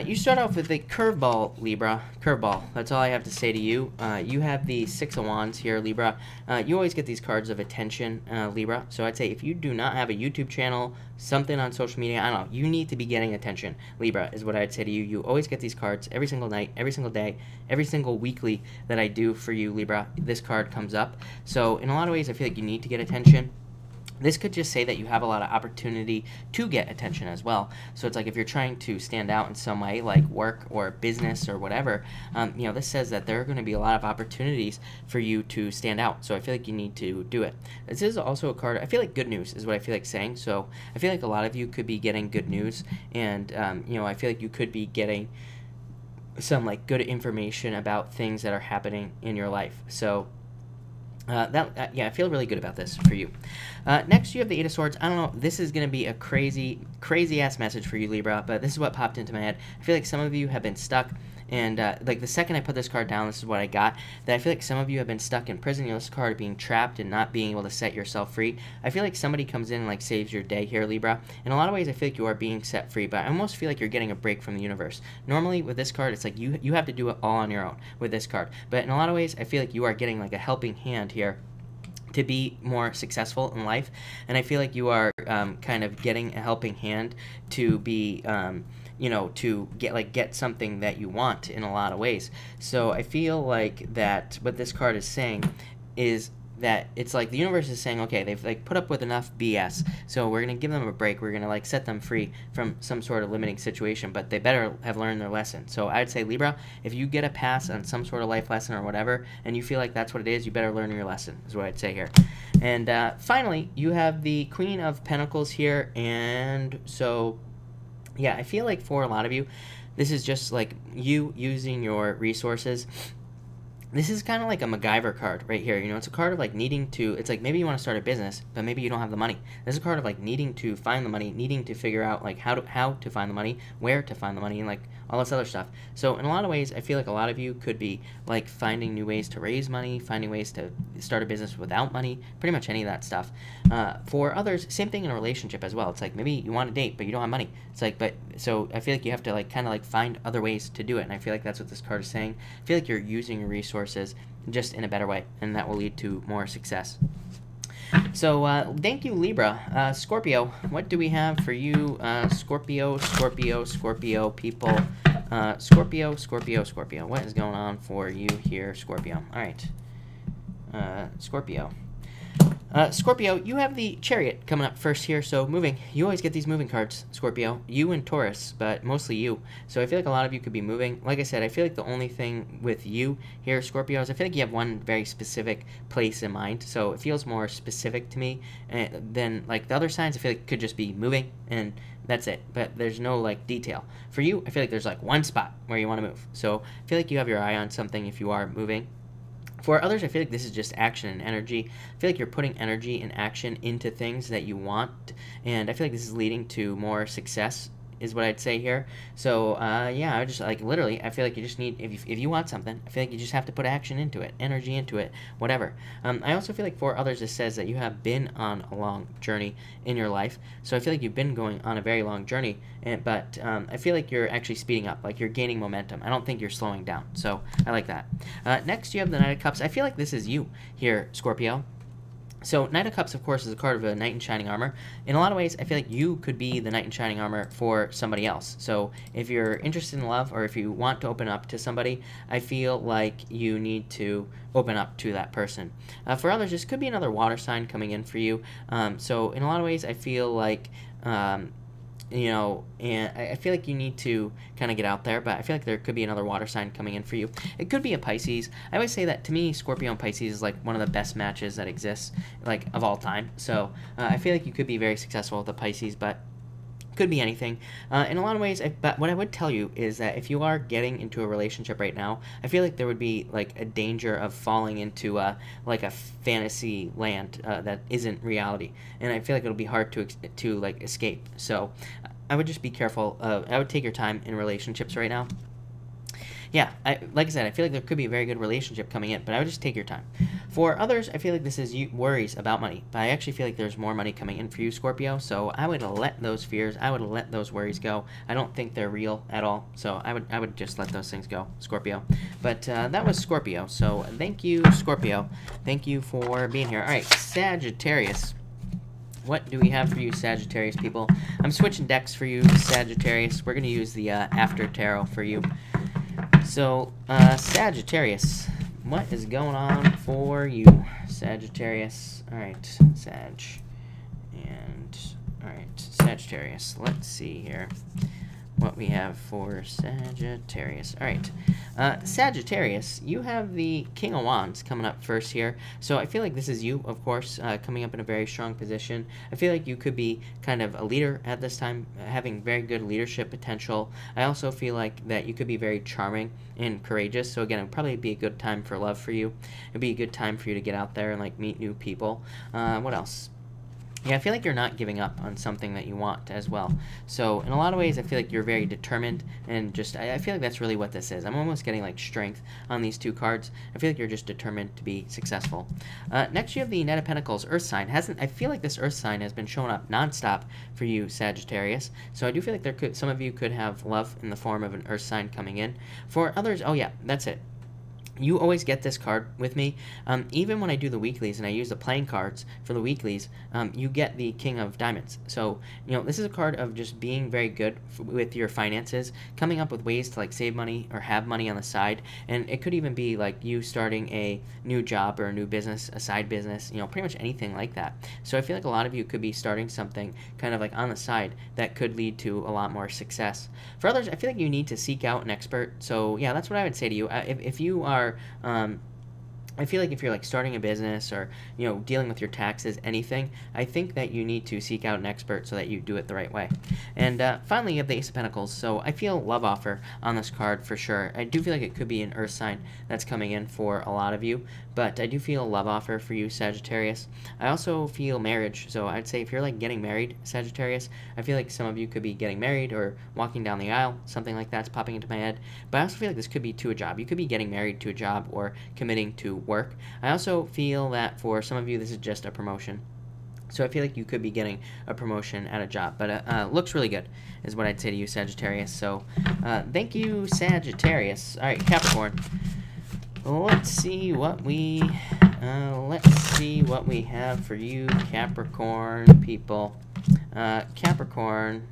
You start off with a curveball, Libra. Curveball. That's all I have to say to you. You have the Six of Wands here, Libra. You always get these cards of attention, Libra. So I'd say if you do not have a YouTube channel, something on social media, I don't know, you need to be getting attention, Libra, is what I'd say to you. You always get these cards every single night, every single day, every single weekly that I do for you, Libra. This card comes up. So in a lot of ways, I feel like you need to get attention. This could just say that you have a lot of opportunity to get attention as well. So it's like if you're trying to stand out in some way, like work or business or whatever, you know, this says that there are going to be a lot of opportunities for you to stand out. So I feel like you need to do it. This is also a card, I feel like good news is what I feel like saying. So I feel like a lot of you could be getting good news, and, you know, I feel like you could be getting some like good information about things that are happening in your life. So yeah, I feel really good about this for you. Next, you have the Eight of Swords. I don't know, this is going to be a crazy ass message for you, Libra, but this is what popped into my head. I feel like some of you have been stuck, and like the second I put this card down, this is what I got, that I feel like some of you have been stuck in prison. You know, this card being trapped and not being able to set yourself free. I feel like somebody comes in and like saves your day here, Libra. In a lot of ways, I feel like you are being set free, but I almost feel like you're getting a break from the universe. Normally, with this card, it's like you have to do it all on your own with this card, but in a lot of ways, I feel like you are getting like a helping hand here to be more successful in life, and I feel like you are kind of getting a helping hand to be you know, to get something that you want in a lot of ways. So I feel like that what this card is saying is that it's like the universe is saying, okay, they've like put up with enough BS, so we're gonna give them a break. We're gonna like set them free from some sort of limiting situation, but they better have learned their lesson. So I'd say, Libra, if you get a pass on some sort of life lesson or whatever, and you feel like that's what it is, you better learn your lesson, is what I'd say here. And finally, you have the Queen of Pentacles here, and so yeah, I feel like for a lot of you, this is just like you using your resources. This is kind of like a MacGyver card right here. You know, it's a card of like needing to, it's like maybe you want to start a business, but maybe you don't have the money. This is a card of like needing to find the money, needing to figure out like how to find the money, where to find the money, and like all this other stuff. So in a lot of ways, I feel like a lot of you could be like finding new ways to raise money, finding ways to start a business without money, pretty much any of that stuff. For others, same thing in a relationship as well. It's like maybe you want to date, but you don't have money. It's like, but so I feel like you have to like kind of like find other ways to do it. And I feel like that's what this card is saying. I feel like you're using your resources just in a better way, and that will lead to more success. So thank you, Libra. Scorpio, what do we have for you? Scorpio people. Scorpio. What is going on for you here, Scorpio? All right. Scorpio. Scorpio, you have the Chariot coming up first here, so moving. You always get these moving cards, Scorpio. You and Taurus, but mostly you. So I feel like a lot of you could be moving. Like I said, I feel like the only thing with you here, Scorpio, is I feel like you have one very specific place in mind. So it feels more specific to me than like the other signs. I feel like it could just be moving, and that's it. But there's no like detail. For you, I feel like there's like one spot where you want to move. So I feel like you have your eye on something if you are moving. For others, I feel like this is just action and energy. I feel like you're putting energy and action into things that you want, and I feel like this is leading to more success, is what I'd say here. So yeah, I just like literally, I feel like you just need, if you want something, I feel like you just have to put action into it, energy into it, whatever. I also feel like for others, it says that you have been on a long journey in your life. So I feel like you've been going on a very long journey, but I feel like you're actually speeding up, like you're gaining momentum. I don't think you're slowing down. So I like that. Next, you have the Knight of Cups. I feel like this is you here, Scorpio. So Knight of Cups, of course, is a card of a knight in shining armor. In a lot of ways, I feel like you could be the knight in shining armor for somebody else. So if you're interested in love, or if you want to open up to somebody, I feel like you need to open up to that person. For others, this could be another water sign coming in for you. So in a lot of ways, I feel like you know, and I feel like you need to kind of get out there, but I feel like there could be another water sign coming in for you. It could be a Pisces. I always say that, to me, Scorpio and Pisces is like one of the best matches that exists, like, of all time. So I feel like you could be very successful with a Pisces, but could be anything. In a lot of ways, but what I would tell you is that if you are getting into a relationship right now, I feel like there would be like a danger of falling into like a fantasy land that isn't reality, and I feel like it'll be hard to like escape. So I would just be careful. I would take your time in relationships right now. yeah, like I said, I feel like there could be a very good relationship coming in, but I would just take your time. For others, I feel like this is worries about money, but I actually feel like there's more money coming in for you, Scorpio, so I would let those fears, I would let those worries go. I don't think they're real at all, so I would just let those things go, Scorpio. But that was Scorpio, so thank you, Scorpio. Thank you for being here. All right, Sagittarius. What do we have for you, Sagittarius people? I'm switching decks for you, Sagittarius. We're going to use the After Tarot for you. So, Sagittarius, what is going on for you, Sagittarius? All right, Sag. And, all right, Sagittarius. Let's see here what we have for Sagittarius. All right, Sagittarius, you have the King of Wands coming up first here. So I feel like this is you, of course, coming up in a very strong position. I feel like you could be kind of a leader at this time, having very good leadership potential. I also feel like that you could be very charming and courageous. So again, it would probably be a good time for love for you. It'd be a good time for you to get out there and like meet new people. What else? Yeah, I feel like you're not giving up on something that you want as well. So in a lot of ways, I feel like you're very determined, and just I feel like that's really what this is. I'm almost getting like strength on these two cards. I feel like you're just determined to be successful. Next, you have the Knight of Pentacles, Earth sign. I feel like this Earth sign has been showing up nonstop for you, Sagittarius. So I do feel like some of you could have love in the form of an Earth sign coming in. For others, oh yeah, that's it. You always get this card with me. Even when I do the weeklies and I use the playing cards for the weeklies, you get the King of Diamonds. So, you know, this is a card of just being very good with your finances, coming up with ways to like save money or have money on the side. And it could even be like you starting a new job or a new business, a side business, you know, pretty much anything like that. So I feel like a lot of you could be starting something kind of like on the side that could lead to a lot more success. For others, I feel like you need to seek out an expert. So yeah, that's what I would say to you. If you are I feel like if you're like starting a business or, you know, dealing with your taxes, anything, I think that you need to seek out an expert so that you do it the right way. And finally, you have the Ace of Pentacles. So I feel love offer on this card for sure. I do feel like it could be an Earth sign that's coming in for a lot of you, but I do feel love offer for you, Sagittarius. I also feel marriage. So I'd say if you're like getting married, Sagittarius, I feel like some of you could be getting married or walking down the aisle, something like that's popping into my head. But I also feel like this could be to a job. You could be getting married to a job or committing to work. I also feel that for some of you, this is just a promotion. So I feel like you could be getting a promotion at a job, but looks really good is what I'd say to you, Sagittarius. So thank you, Sagittarius. All right, Capricorn. Let's see what we have for you, Capricorn people. Capricorn.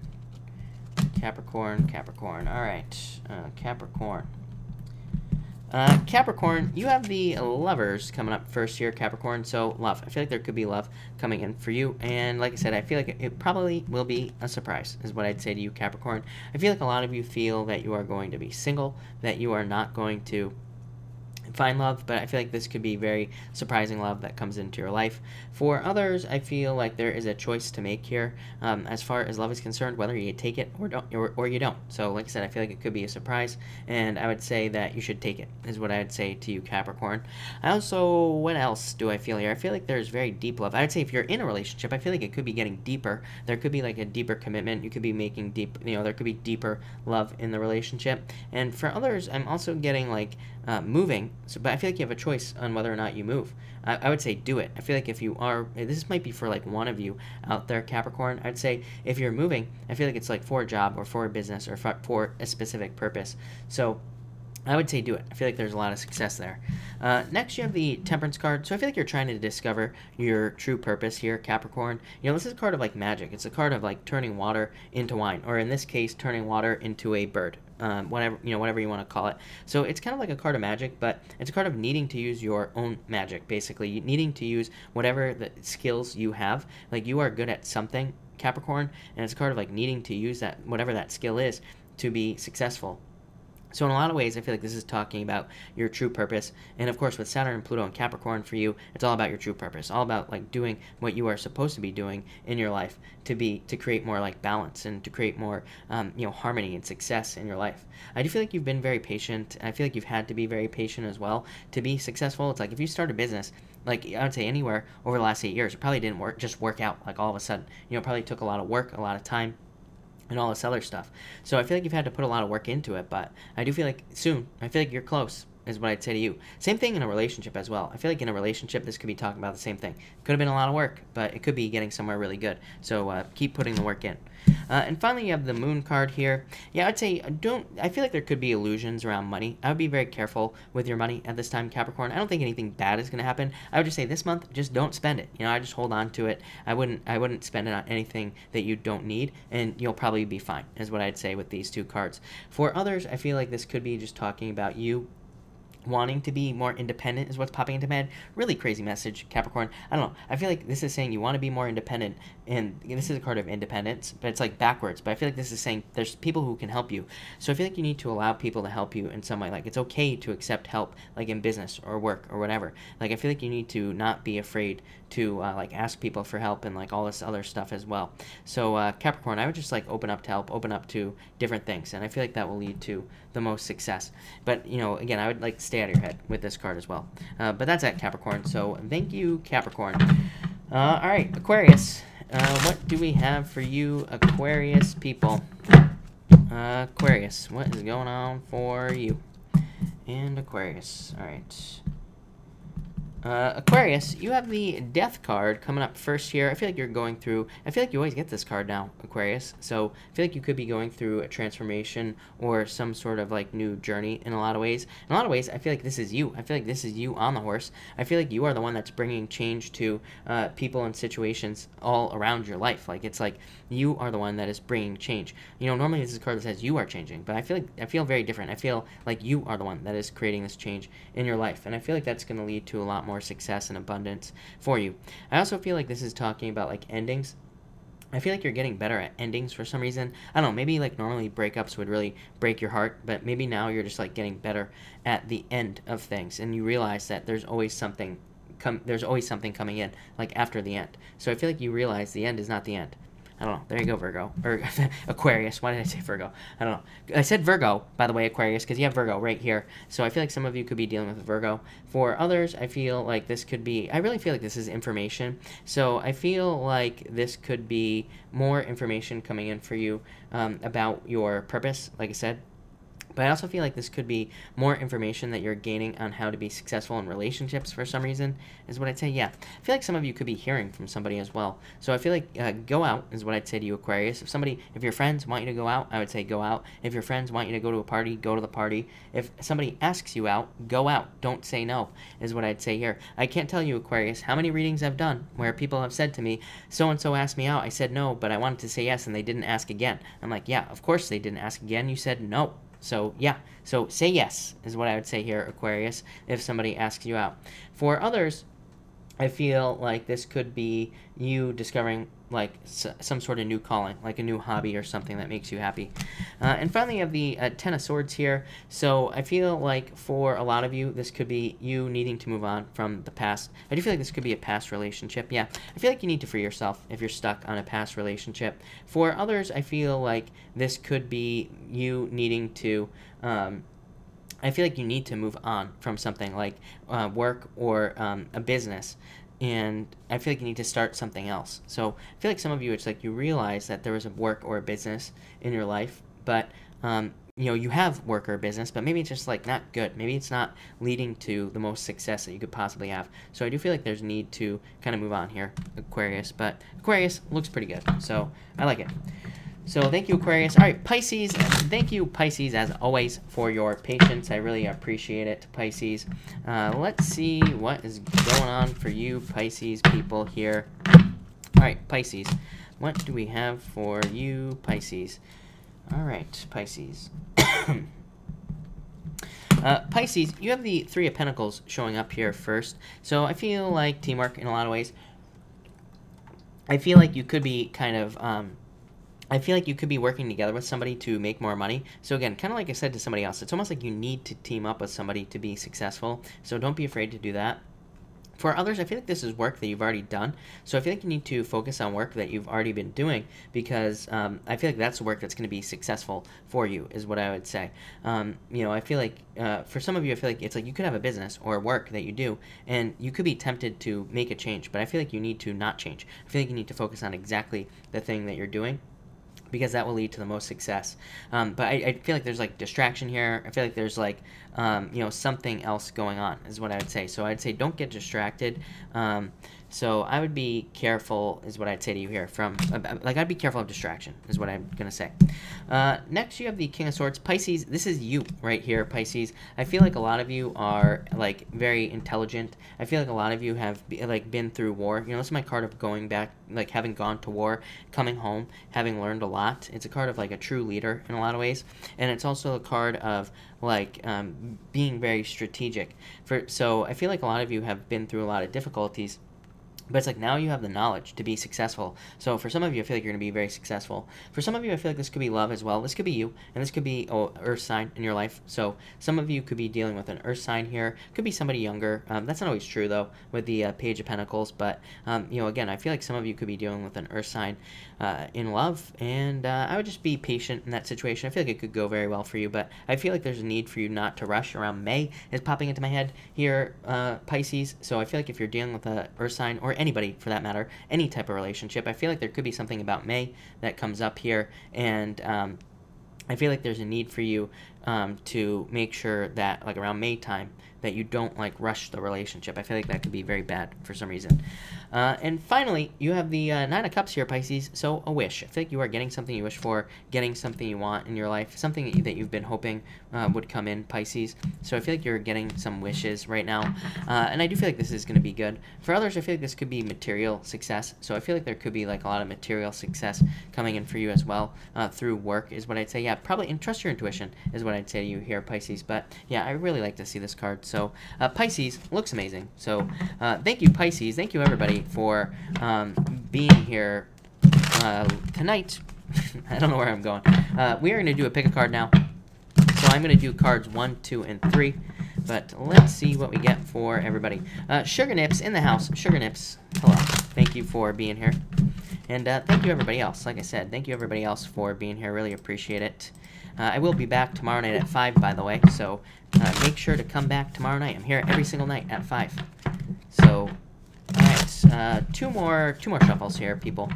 All right, Capricorn. Capricorn, you have the Lovers coming up first here, Capricorn. So love, I feel like there could be love coming in for you, and like I said, I feel like it probably will be a surprise is what I'd say to you, Capricorn. I feel like a lot of you feel that you are going to be single, that you are not going to find love, but I feel like this could be very surprising love that comes into your life. For others, I feel like there is a choice to make here as far as love is concerned, whether you take it or don't, or you don't. So like I said, I feel like it could be a surprise, and I would say that you should take it is what I'd say to you, Capricorn. I also, what else do I feel here? I feel like there's very deep love. I would say if you're in a relationship, I feel like it could be getting deeper. There could be like a deeper commitment. You could be making deep, you know, there could be deeper love in the relationship. And for others, I'm also getting like moving. So, but I feel like you have a choice on whether or not you move. I would say do it. I feel like if you are, this might be for like one of you out there, Capricorn. I'd say if you're moving, I feel like it's like for a job or for a business or for a specific purpose. So I would say do it. I feel like there's a lot of success there. Next, you have the Temperance card. So I feel like you're trying to discover your true purpose here, Capricorn. You know, this is a card of like magic. It's a card of like turning water into wine, or in this case, turning water into a bird. Whatever you want to call it. So it's kind of like a card of magic, but it's a card of needing to use your own magic, basically. Needing to use whatever the skills you have. Like you are good at something, Capricorn, and it's a card of like needing to use that, whatever that skill is, to be successful. So in a lot of ways, I feel like this is talking about your true purpose. And of course, with Saturn and Pluto and Capricorn for you, it's all about your true purpose. All about like doing what you are supposed to be doing in your life to create more like balance and to create more harmony and success in your life. I do feel like you've been very patient. I feel like you've had to be very patient as well to be successful. It's like if you start a business, like I would say anywhere over the last 8 years, it probably didn't work out like all of a sudden. You know, it probably took a lot of work, a lot of time. and all this other stuff. So I feel like you've had to put a lot of work into it, but I do feel like soon, I feel like you're close, is what I'd say to you. Same thing in a relationship as well. I feel like in a relationship, this could be talking about the same thing. Could have been a lot of work, but it could be getting somewhere really good. So keep putting the work in. And finally, you have the moon card here. Yeah, I'd say I feel like there could be illusions around money. I would be very careful with your money at this time, Capricorn. I don't think anything bad is going to happen. I would just say this month, just don't spend it. I just hold on to it. I wouldn't spend it on anything that you don't need, and you'll probably be fine, is what I'd say with these two cards. For others, I feel like this could be just talking about you wanting to be more independent is what's popping into my head. Really crazy message, Capricorn. I don't know. I feel like this is saying you want to be more independent, and this is a card of independence, but it's like backwards. But I feel like this is saying there's people who can help you. So I feel like you need to allow people to help you in some way. Like, it's okay to accept help, like in business or work or whatever. Like, I feel like you need to not be afraid to like ask people for help and like all this other stuff as well. So Capricorn, I would just like open up to help, open up to different things, and I feel like that will lead to the most success. But again, I would like stay out of your head with this card as well. But that's it, Capricorn. So thank you, Capricorn. All right, Aquarius. What do we have for you, Aquarius people? Aquarius, what is going on for you? And Aquarius, all right. Aquarius, you have the Death card coming up first here. I feel like you're going through, I feel like you always get this card now, Aquarius. So I feel like you could be going through a transformation or some sort of like new journey in a lot of ways. In a lot of ways, I feel like this is you. I feel like this is you on the horse. I feel like you are the one that's bringing change to people and situations all around your life. Like, it's like you are the one that is bringing change. Normally this is a card that says you are changing, but I feel very different. I feel like you are the one that is creating this change in your life, and I feel like that's going to lead to a lot more success and abundance for you. I also feel like this is talking about like endings. I feel like you're getting better at endings for some reason. I don't know, maybe like normally breakups would really break your heart, but maybe now you're just like getting better at the end of things, and you realize that there's always something coming in like after the end. So I feel like you realize the end is not the end. I don't know. There you go, Virgo. Or Aquarius. Why did I say Virgo? I don't know. I said Virgo, by the way, Aquarius, because you have Virgo right here. So I feel like some of you could be dealing with Virgo. For others, I feel like this could be, I really feel like this is information. So I feel like this could be more information coming in for you about your purpose, like I said. But I also feel like this could be more information that you're gaining on how to be successful in relationships for some reason, is what I'd say. Yeah, I feel like some of you could be hearing from somebody as well. So I feel like go out is what I'd say to you, Aquarius. If your friends want you to go out, I would say go out. If your friends want you to go to a party, go to the party. If somebody asks you out, go out. Don't say no, is what I'd say here. I can't tell you, Aquarius, how many readings I've done where people have said to me, so-and-so asked me out. I said no, but I wanted to say yes, and they didn't ask again. I'm like, yeah, of course they didn't ask again. You said no. So, yeah, so say yes is what I would say here, Aquarius, if somebody asks you out. For others, I feel like this could be you discovering like some sort of new calling, like a new hobby or something that makes you happy. And finally, you have the Ten of Swords here. So I feel like for a lot of you, this could be you needing to move on from the past. I do feel like this could be a past relationship. Yeah, I feel like you need to free yourself if you're stuck on a past relationship. For others, I feel like this could be you needing to I feel like you need to move on from something like work or a business. And I feel like you need to start something else. So I feel like some of you, it's like you realize that there was a work or a business in your life, but you have work or business, but maybe it's just like not good. Maybe it's not leading to the most success that you could possibly have. So I do feel like there's need to kind of move on here, Aquarius. But Aquarius looks pretty good, so I like it. So thank you, Aquarius. All right, Pisces. Thank you, Pisces, as always, for your patience. I really appreciate it, Pisces. Let's see what is going on for you, Pisces people here. All right, Pisces. What do we have for you, Pisces? All right, Pisces. Pisces, you have the Three of Pentacles showing up here first. So I feel like teamwork in a lot of ways. I feel like you could be kind of... I feel like you could be working together with somebody to make more money. So again, kind of like I said to somebody else, it's almost like you need to team up with somebody to be successful. So don't be afraid to do that. For others, I feel like this is work that you've already done. So I feel like you need to focus on work that you've already been doing because I feel like that's the work that's going to be successful for you is what I would say. I feel like for some of you, I feel like it's like you could have a business or work that you do and you could be tempted to make a change, but I feel like you need to not change. I feel like you need to focus on exactly the thing that you're doing, because that will lead to the most success. But I feel like there's like distraction here. I feel like there's like, you know, something else going on is what I would say. So I'd say don't get distracted. So I would be careful is what I'd say to you here from, like, I'd be careful of distraction is what I'm going to say. Next, you have the King of Swords. Pisces, this is you right here, Pisces. I feel like a lot of you are, like, very intelligent. I feel like a lot of you have, like, been through war. You know, this is my card of going back, like, having gone to war, coming home, having learned a lot. It's a card of, like, a true leader in a lot of ways. And it's also a card of, like, being very strategic. So I feel like a lot of you have been through a lot of difficulties. But it's like now you have the knowledge to be successful. So for some of you, I feel like you're going to be very successful. For some of you, I feel like this could be love as well. This could be you, and this could be an earth sign in your life. So some of you could be dealing with an earth sign here. Could be somebody younger. That's not always true, though, with the Page of Pentacles. But, you know, again, I feel like some of you could be dealing with an earth sign in love. And I would just be patient in that situation. I feel like it could go very well for you. But I feel like there's a need for you not to rush. Around May is popping into my head here, Pisces. So I feel like if you're dealing with an earth sign, or anybody for that matter, any type of relationship, I feel like there could be something about May that comes up here, and I feel like there's a need for you to make sure that, like, around May time, that you don't, like, rush the relationship. I feel like that could be very bad for some reason. And finally, you have the Nine of Cups here, Pisces. So a wish. I feel like you are getting something you wish for, getting something you want in your life, something that you've been hoping would come in, Pisces. So I feel like you're getting some wishes right now. And I do feel like this is going to be good. For others, I feel like this could be material success. So I feel like there could be, like, a lot of material success coming in for you as well through work is what I'd say. Yeah, probably, and trust your intuition is what I'd say to you here, Pisces. But yeah, I really like to see this card. So Pisces looks amazing. So thank you, Pisces. Thank you, everybody, for being here tonight. I don't know where I'm going. We are going to do a pick a card now. So I'm going to do cards 1, 2, and 3. But let's see what we get for everybody. Sugar Nips in the house. Sugar Nips, hello. Thank you for being here. And thank you, everybody else. Like I said, thank you, everybody else, for being here. Really appreciate it. I will be back tomorrow night at 5, by the way. So make sure to come back tomorrow night. I'm here every single night at 5. So, alright. Two more shuffles here, people.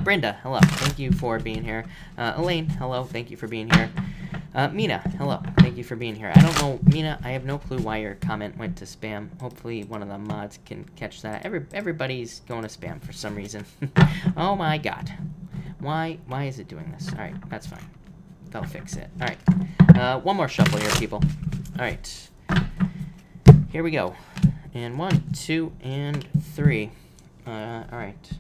Brenda, hello. Thank you for being here. Elaine, hello. Thank you for being here. Mina, hello. Thank you for being here. I don't know, Mina, I have no clue why your comment went to spam. Hopefully one of the mods can catch that. Everybody's going to spam for some reason. Oh my god. Why is it doing this? Alright, that's fine. They'll fix it. Alright. One more shuffle here, people. Alright. Here we go. And 1, 2, and 3. Alright.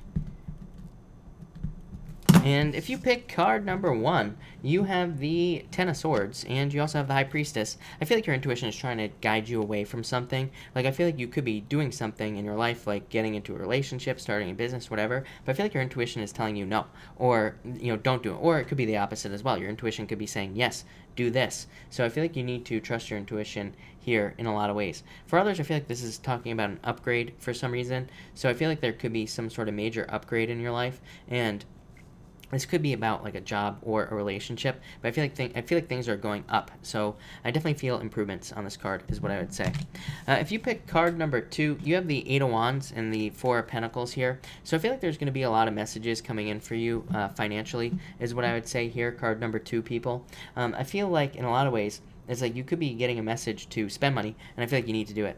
And if you pick card number 1, you have the Ten of Swords, and you also have the High Priestess. I feel like your intuition is trying to guide you away from something. Like, I feel like you could be doing something in your life, like getting into a relationship, starting a business, whatever. But I feel like your intuition is telling you no, or, you know, don't do it. Or it could be the opposite as well. Your intuition could be saying, yes, do this. So I feel like you need to trust your intuition here in a lot of ways. For others, I feel like this is talking about an upgrade for some reason. So I feel like there could be some sort of major upgrade in your life, and this could be about, like, a job or a relationship, but I feel like things are going up. So I definitely feel improvements on this card is what I would say. If you pick card number 2, you have the Eight of Wands and the Four of Pentacles here. So I feel like there's going to be a lot of messages coming in for you financially is what I would say here, card number 2, people. I feel like in a lot of ways, it's like you could be getting a message to spend money, and I feel like you need to do it,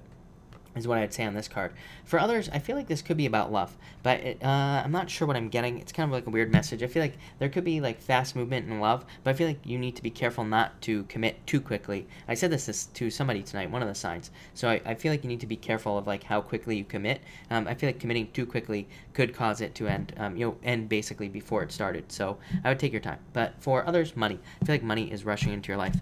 is what I'd say on this card. For others, I feel like this could be about love, but I'm not sure what I'm getting. It's kind of like a weird message. I feel like there could be, like, fast movement in love, but I feel like you need to be careful not to commit too quickly. I said this to somebody tonight, one of the signs. So I feel like you need to be careful of, like, how quickly you commit. I feel like committing too quickly could cause it to end, end basically before it started. So I would take your time. But for others, money. I feel like money is rushing into your life.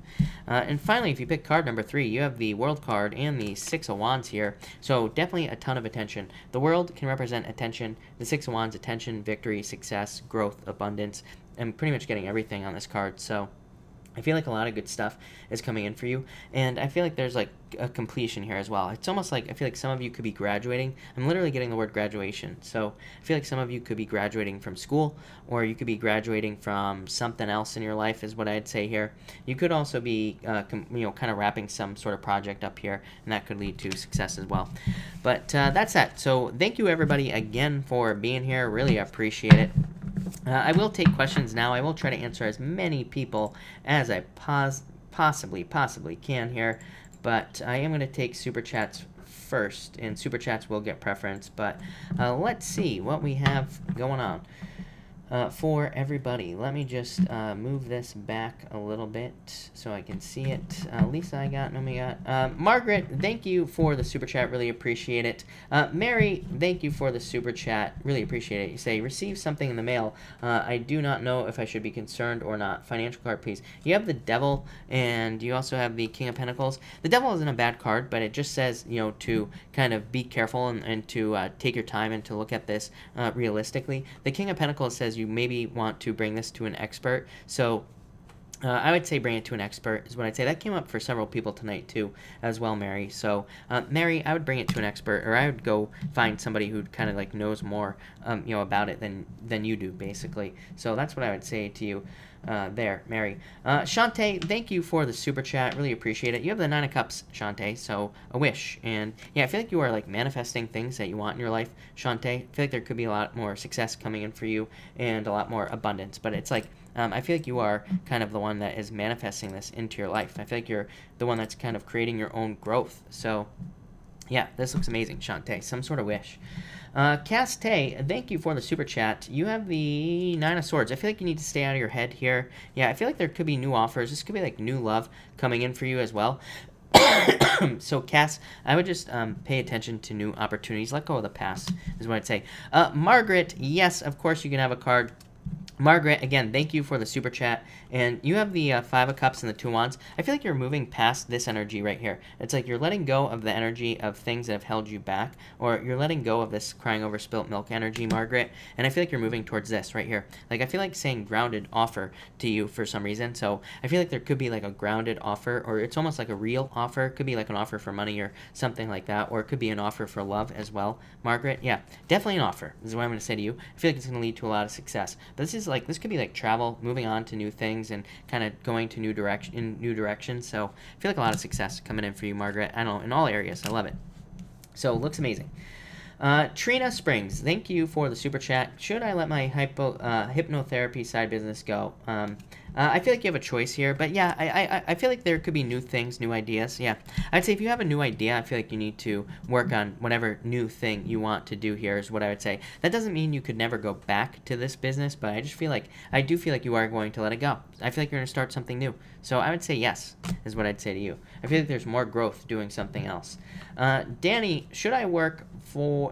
And finally, if you pick card number 3, you have the World card and the Six of Wands here. So definitely a ton of attention. The World can represent attention. The Six of Wands, attention, victory, success, growth, abundance. I'm pretty much getting everything on this card. So I feel like a lot of good stuff is coming in for you, and I feel like there's, like, a completion here as well. It's almost like I feel like some of you could be graduating. I'm literally getting the word graduation. So I feel like some of you could be graduating from school, or you could be graduating from something else in your life is what I'd say here. You could also be, kind of wrapping some sort of project up here, and that could lead to success as well. But that's that. So thank you, everybody, again for being here. Really appreciate it. I will take questions now. I will try to answer as many people as I possibly can here, but I am going to take super chats first, and super chats will get preference. But let's see what we have going on for everybody. Let me just move this back a little bit so I can see it. Lisa, I got, Nomi got. Margaret, thank you for the super chat. Really appreciate it. Mary, thank you for the super chat. Really appreciate it. You say, receive something in the mail. I do not know if I should be concerned or not. Financial card, please. You have the Devil, and you also have the King of Pentacles. The Devil isn't a bad card, but it just says, you know, to kind of be careful and to take your time and to look at this realistically. The King of Pentacles says you maybe want to bring this to an expert. So I would say bring it to an expert is what I'd say. That came up for several people tonight too as well, Mary. So Mary, I would bring it to an expert, or I would go find somebody who kind of like knows more you know, about it than you do, basically. So that's what I would say to you there, Mary. Shantae, thank you for the super chat. Really appreciate it. You have the 9 of Cups, Shantae, so a wish. And yeah, I feel like you are like manifesting things that you want in your life, Shantae. I feel like there could be a lot more success coming in for you and a lot more abundance, but it's like I feel like you are kind of the one that is manifesting this into your life. I feel like you're the one that's kind of creating your own growth. So yeah, this looks amazing, Shantae. Some sort of wish. Castay, thank you for the super chat. You have the 9 of Swords. I feel like you need to stay out of your head here. Yeah, I feel like there could be new offers. This could be like new love coming in for you as well. So, Cass, I would just pay attention to new opportunities. Let go of the past is what I'd say. Margaret, yes, of course you can have a card. Margaret, again, thank you for the super chat. And you have the 5 of Cups and the 2 Wands. I feel like you're moving past this energy right here. It's like you're letting go of the energy of things that have held you back, or you're letting go of this crying over spilt milk energy, Margaret. And I feel like you're moving towards this right here. Like, I feel like saying grounded offer to you for some reason. So I feel like there could be like a grounded offer, or it's almost like a real offer. It could be like an offer for money or something like that, or it could be an offer for love as well, Margaret. Yeah, definitely an offer is what I'm going to say to you. I feel like it's going to lead to a lot of success. But this could be like travel, moving on to new things, and kind of going to new directions. So I feel like a lot of success coming in for you, Margaret. I don't know, in all areas. I love it. So it looks amazing. Trina Springs, thank you for the super chat. Should I let my hypnotherapy side business go? I feel like you have a choice here, but yeah, I feel like there could be new things, new ideas. Yeah, I'd say if you have a new idea, I feel like you need to work on whatever new thing you want to do here is what I would say. That doesn't mean you could never go back to this business, but I do feel like you are going to let it go. I feel like you're going to start something new. So I would say yes, is what I'd say to you. I feel like there's more growth doing something else. Danny, should I work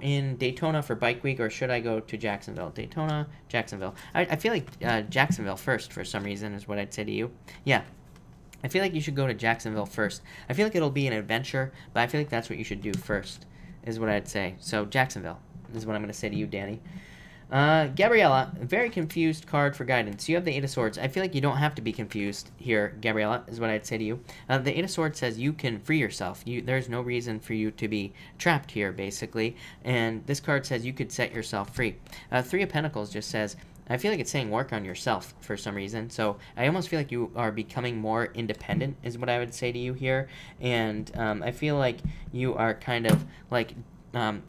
in Daytona for Bike Week, or should I go to Jacksonville? Daytona, Jacksonville. I feel like Jacksonville first for some reason is what I'd say to you. Yeah, I feel like you should go to Jacksonville first. I feel like it'll be an adventure, but I feel like that's what you should do first is what I'd say. So Jacksonville is what I'm going to say to you, Danny. Gabriella, very confused card for guidance. You have the 8 of Swords. I feel like you don't have to be confused here, Gabriella, is what I'd say to you. The 8 of Swords says you can free yourself. There's no reason for you to be trapped here, basically. And this card says you could set yourself free. 3 of Pentacles just says, I feel like it's saying work on yourself for some reason. So I almost feel like you are becoming more independent is what I would say to you here. And I feel like you are kind of like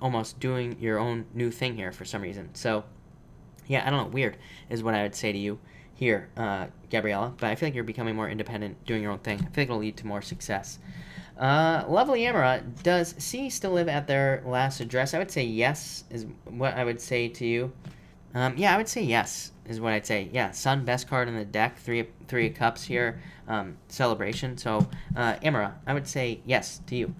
almost doing your own new thing here for some reason. So yeah, I don't know, weird is what I would say to you here, Gabriella. But I feel like you're becoming more independent, doing your own thing. I feel like it'll lead to more success. Lovely Amara, does C still live at their last address? I would say yes is what I would say to you. Yeah, I would say yes is what I'd say. Yeah, Sun, best card in the deck, three of Cups here, celebration. So, Amara, I would say yes to you.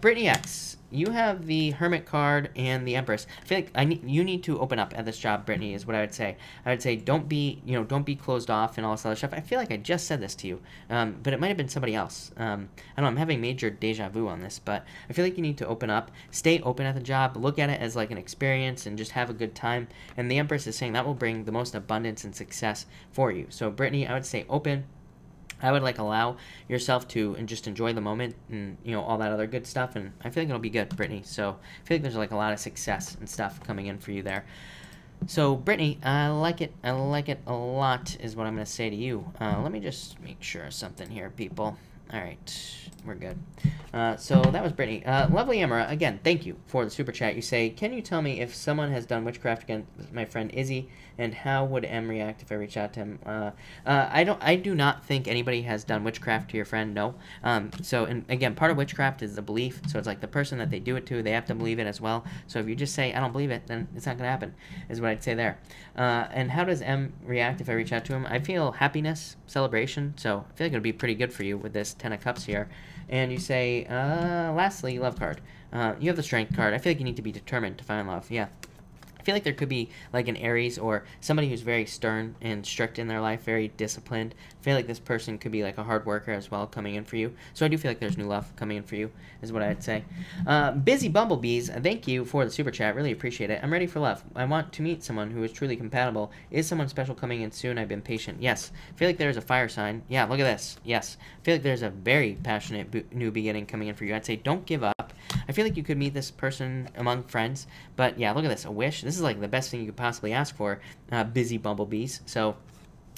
Brittany X, you have the Hermit card and the Empress. I feel like you need to open up at this job, Brittany, is what I would say. I would say don't be closed off and all this other stuff. I feel like I just said this to you, but it might have been somebody else. I don't know, I'm having major deja vu on this, but I feel like you need to open up, stay open at the job, look at it as like an experience and just have a good time. And the Empress is saying that will bring the most abundance and success for you. So, Brittany, I would say open. I would like allow yourself to and just enjoy the moment and all that other good stuff, and I feel like it'll be good, Brittany. So I feel like there's like a lot of success and stuff coming in for you there. So Brittany, I like it a lot is what I'm gonna say to you. Let me just make sure of something here, people. All right, we're good. So that was Brittany. Lovely Emma, again, thank you for the super chat. You say, can you tell me if someone has done witchcraft against my friend Izzy, and how would M react if I reach out to him? I do not think anybody has done witchcraft to your friend, no. And again, part of witchcraft is the belief, so it's like the person that they do it to, they have to believe it as well. So if you just say, I don't believe it, then it's not going to happen, is what I'd say there. And how does M react if I reach out to him? I feel happiness, celebration, so I feel like it would be pretty good for you with this 10 of Cups here. And you say, lastly, love card. You have the strength card. I feel like you need to be determined to find love. Yeah. I feel like there could be like an Aries or somebody who's very stern and strict in their life, very disciplined. I feel like this person could be like a hard worker as well coming in for you. So I do feel like there's new love coming in for you is what I'd say. Busy Bumblebees, thank you for the super chat. Really appreciate it. I'm ready for love. I want to meet someone who is truly compatible. Is someone special coming in soon? I've been patient. Yes. I feel like there's a fire sign. Yeah, look at this. Yes. I feel like there's a very passionate new beginning coming in for you. I'd say don't give up. I feel like you could meet this person among friends, but yeah, look at this, a wish. This is like the best thing you could possibly ask for, busy bumblebees. So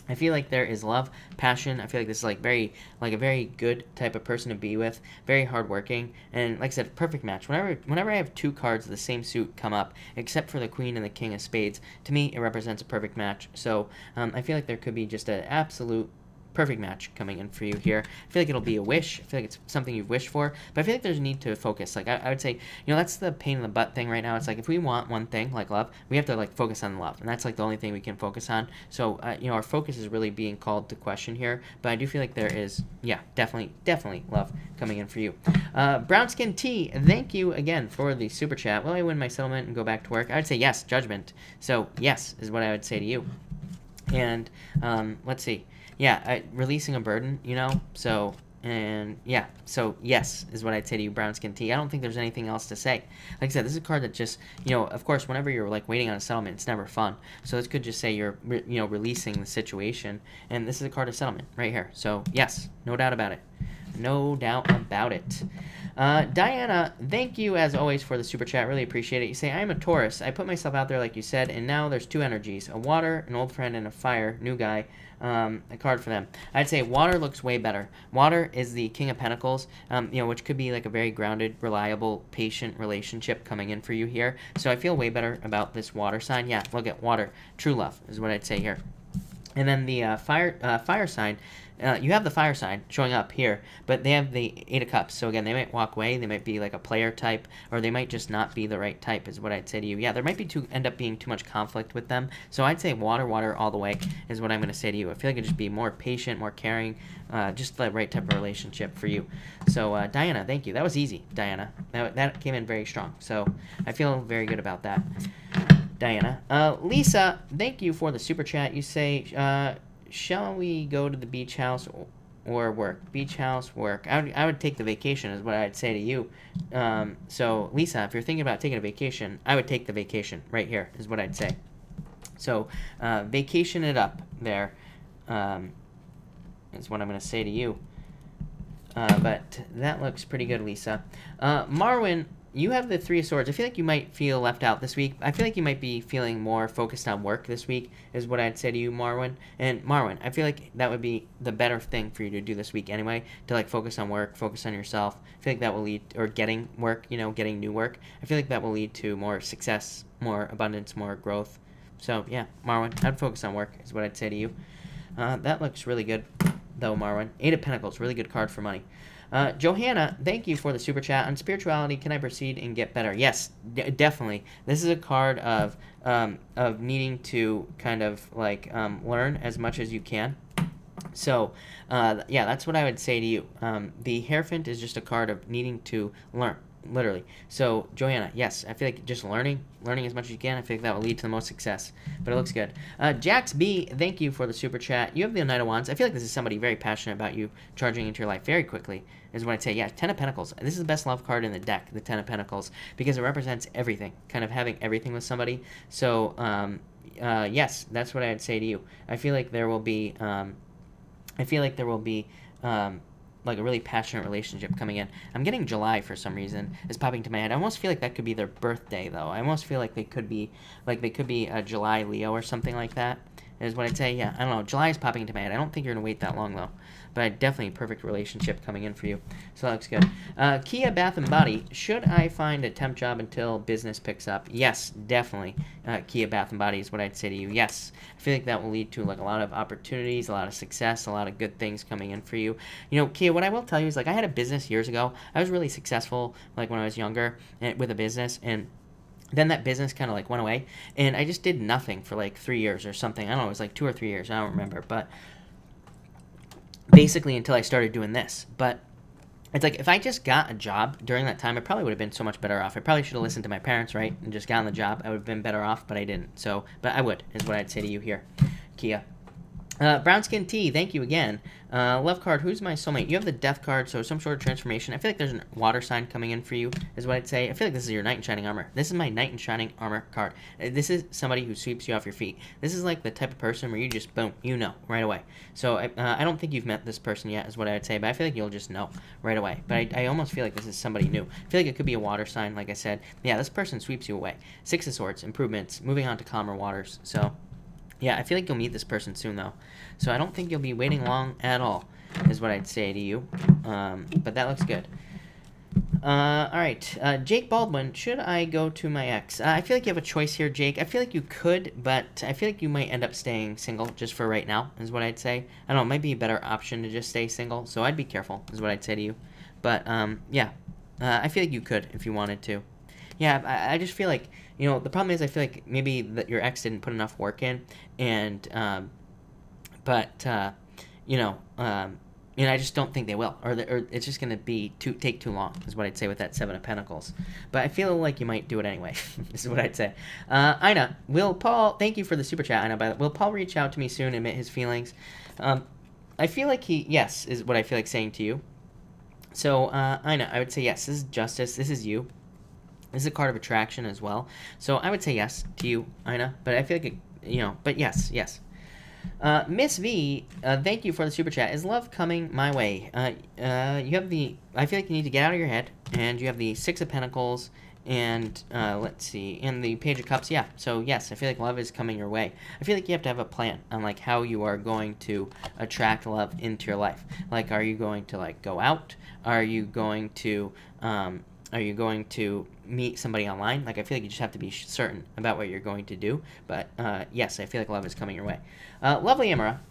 I feel like there is love, passion. I feel like this is like a very good type of person to be with, very hardworking, and like I said, perfect match. Whenever I have two cards of the same suit come up, except for the Queen and the King of Spades, to me it represents a perfect match. So I feel like there could be just an absolute perfect match coming in for you here. I feel like it'll be a wish. I feel like it's something you've wished for, but I feel like there's a need to focus. Like I would say, you know, that's the pain in the butt thing right now. It's like if we want one thing like love, we have to like focus on love, and that's like the only thing we can focus on. So you know, our focus is really being called to question here, but I do feel like there is, yeah, definitely love coming in for you. Brown Skin T, thank you again for the super chat. Will I win my settlement and go back to work? I would say yes, judgment. So yes is what I would say to you. And let's see. Yeah, releasing a burden, you know, so, and yeah, so yes is what I'd say to you, Brown Skin Tea. I don't think there's anything else to say. Like I said, this is a card that just, you know, of course, whenever you're like waiting on a settlement, it's never fun. So this could just say you're, you know, releasing the situation, and this is a card of settlement right here. So yes, no doubt about it. No doubt about it. Diana, thank you as always for the super chat. Really appreciate it. You say, I am a Taurus. I put myself out there like you said, and now there's two energies, a water, an old friend, and a fire, new guy. A card for them. I'd say water looks way better. Water is the King of Pentacles, you know, which could be like a very grounded, reliable, patient relationship coming in for you here. So I feel way better about this water sign. Yeah, look at water. True love is what I'd say here. And then the fire sign, you have the fire sign showing up here, but they have the Eight of Cups. So again, they might walk away. They might be like a player type, or they might just not be the right type is what I'd say to you. Yeah, there might be end up being too much conflict with them. So I'd say water all the way is what I'm going to say to you. I feel like it'd just be more patient, more caring, just the right type of relationship for you. So Diana, thank you. That was easy, Diana. That came in very strong. So I feel very good about that. Diana. Lisa, thank you for the super chat. You say, shall we go to the beach house or work? Beach house, work. I would take the vacation is what I'd say to you. So, Lisa, if you're thinking about taking a vacation, I would take the vacation right here is what I'd say. So, vacation it up there is what I'm going to say to you. But that looks pretty good, Lisa. Marwin, you have the Three of Swords. I feel like you might feel left out this week. I feel like you might be feeling more focused on work this week is what I'd say to you, Marwin. And Marwin, I feel like that would be the better thing for you to do this week anyway, to like focus on work, focus on yourself. I feel like that will lead, or getting work, you know, getting new work. I feel like that will lead to more success, more abundance, more growth. So yeah, Marwin, I'd focus on work is what I'd say to you. That looks really good though, Marwin. Eight of Pentacles, really good card for money. Johanna, thank you for the super chat. On spirituality, can I proceed and get better? Yes, definitely. This is a card of needing to kind of like learn as much as you can. So, yeah, that's what I would say to you. The Hierophant is just a card of needing to learn, literally. So, Joanna, yes, I feel like just learning as much as you can, I feel like that will lead to the most success. But it looks good. Jax B, thank you for the super chat. You have the Knight of Wands. I feel like this is somebody very passionate about you charging into your life very quickly, is what I'd say. Yeah, Ten of Pentacles. This is the best love card in the deck, the Ten of Pentacles, because it represents everything, kind of having everything with somebody. So, yes, that's what I'd say to you. I feel like there will be, like a really passionate relationship coming in. I'm getting July for some reason is popping to my head. I almost feel like that could be their birthday though. I almost feel like they could be a July Leo or something like that. is what I'd say. Yeah, I don't know. July is popping into my head. I don't think you're going to wait that long, though. But definitely a perfect relationship coming in for you. So that looks good. Kia Bath and Body. Should I find a temp job until business picks up? Yes, definitely. Kia Bath and Body is what I'd say to you. Yes. I feel like that will lead to like a lot of opportunities, a lot of success, a lot of good things coming in for you. You know, Kia, what I will tell you is like I had a business years ago. I was really successful like when I was younger with a business, and then that business kind of like went away, and I just did nothing for like 3 years or something. I don't know, it was like 2 or 3 years. I don't remember, but basically until I started doing this. But it's like if I just got a job during that time, I probably would have been so much better off. I probably should have listened to my parents, right, and just gotten the job. I would have been better off, but I didn't. So, but I would, is what I'd say to you here, Kia. Brown Skin Tea, thank you again. Love card, who's my soulmate? You have the Death card, so some sort of transformation. I feel like there's a water sign coming in for you, is what I'd say. I feel like this is your Knight in Shining Armor. This is my Knight in Shining Armor card. This is somebody who sweeps you off your feet. This is like the type of person where you just, boom, you know, right away. So I don't think you've met this person yet, is what I would say, but I feel like you'll just know right away. But I almost feel like this is somebody new. I feel like it could be a water sign, like I said. Yeah, this person sweeps you away. Six of Swords, improvements, moving on to calmer waters, so... yeah, I feel like you'll meet this person soon, though. So I don't think you'll be waiting long at all, is what I'd say to you. But that looks good. All right. Jake Baldwin, should I go to my ex? I feel like you have a choice here, Jake. I feel like you could, but I feel like you might end up staying single just for right now, is what I'd say. I don't know, it might be a better option to just stay single, so I'd be careful, is what I'd say to you. But, yeah, I feel like you could if you wanted to. Yeah, I just feel like, you know, the problem is I feel like maybe that your ex didn't put enough work in, and, you know, I just don't think they will, or it's just going to take too long, is what I'd say with that Seven of Pentacles. But I feel like you might do it anyway, this is what I'd say. Ina, will Paul, thank you for the super chat, Ina, by the way. Will Paul reach out to me soon and admit his feelings? I feel like yes, is what I feel like saying to you. So, Ina, I would say yes, this is justice, this is you. This is a card of attraction as well. So I would say yes to you, Ina. But I feel like, you know, but yes, yes. Miss V, thank you for the super chat. Is love coming my way? You have the, I feel like you need to get out of your head. And you have the Six of Pentacles and, let's see, and the Page of Cups. Yeah, so yes, I feel like love is coming your way. I feel like you have to have a plan on, like, how you are going to attract love into your life. Like, are you going to, like, go out? Are you going to meet somebody online? Like, I feel like you just have to be certain about what you're going to do. But, yes, I feel like love is coming your way. Lovely Emma,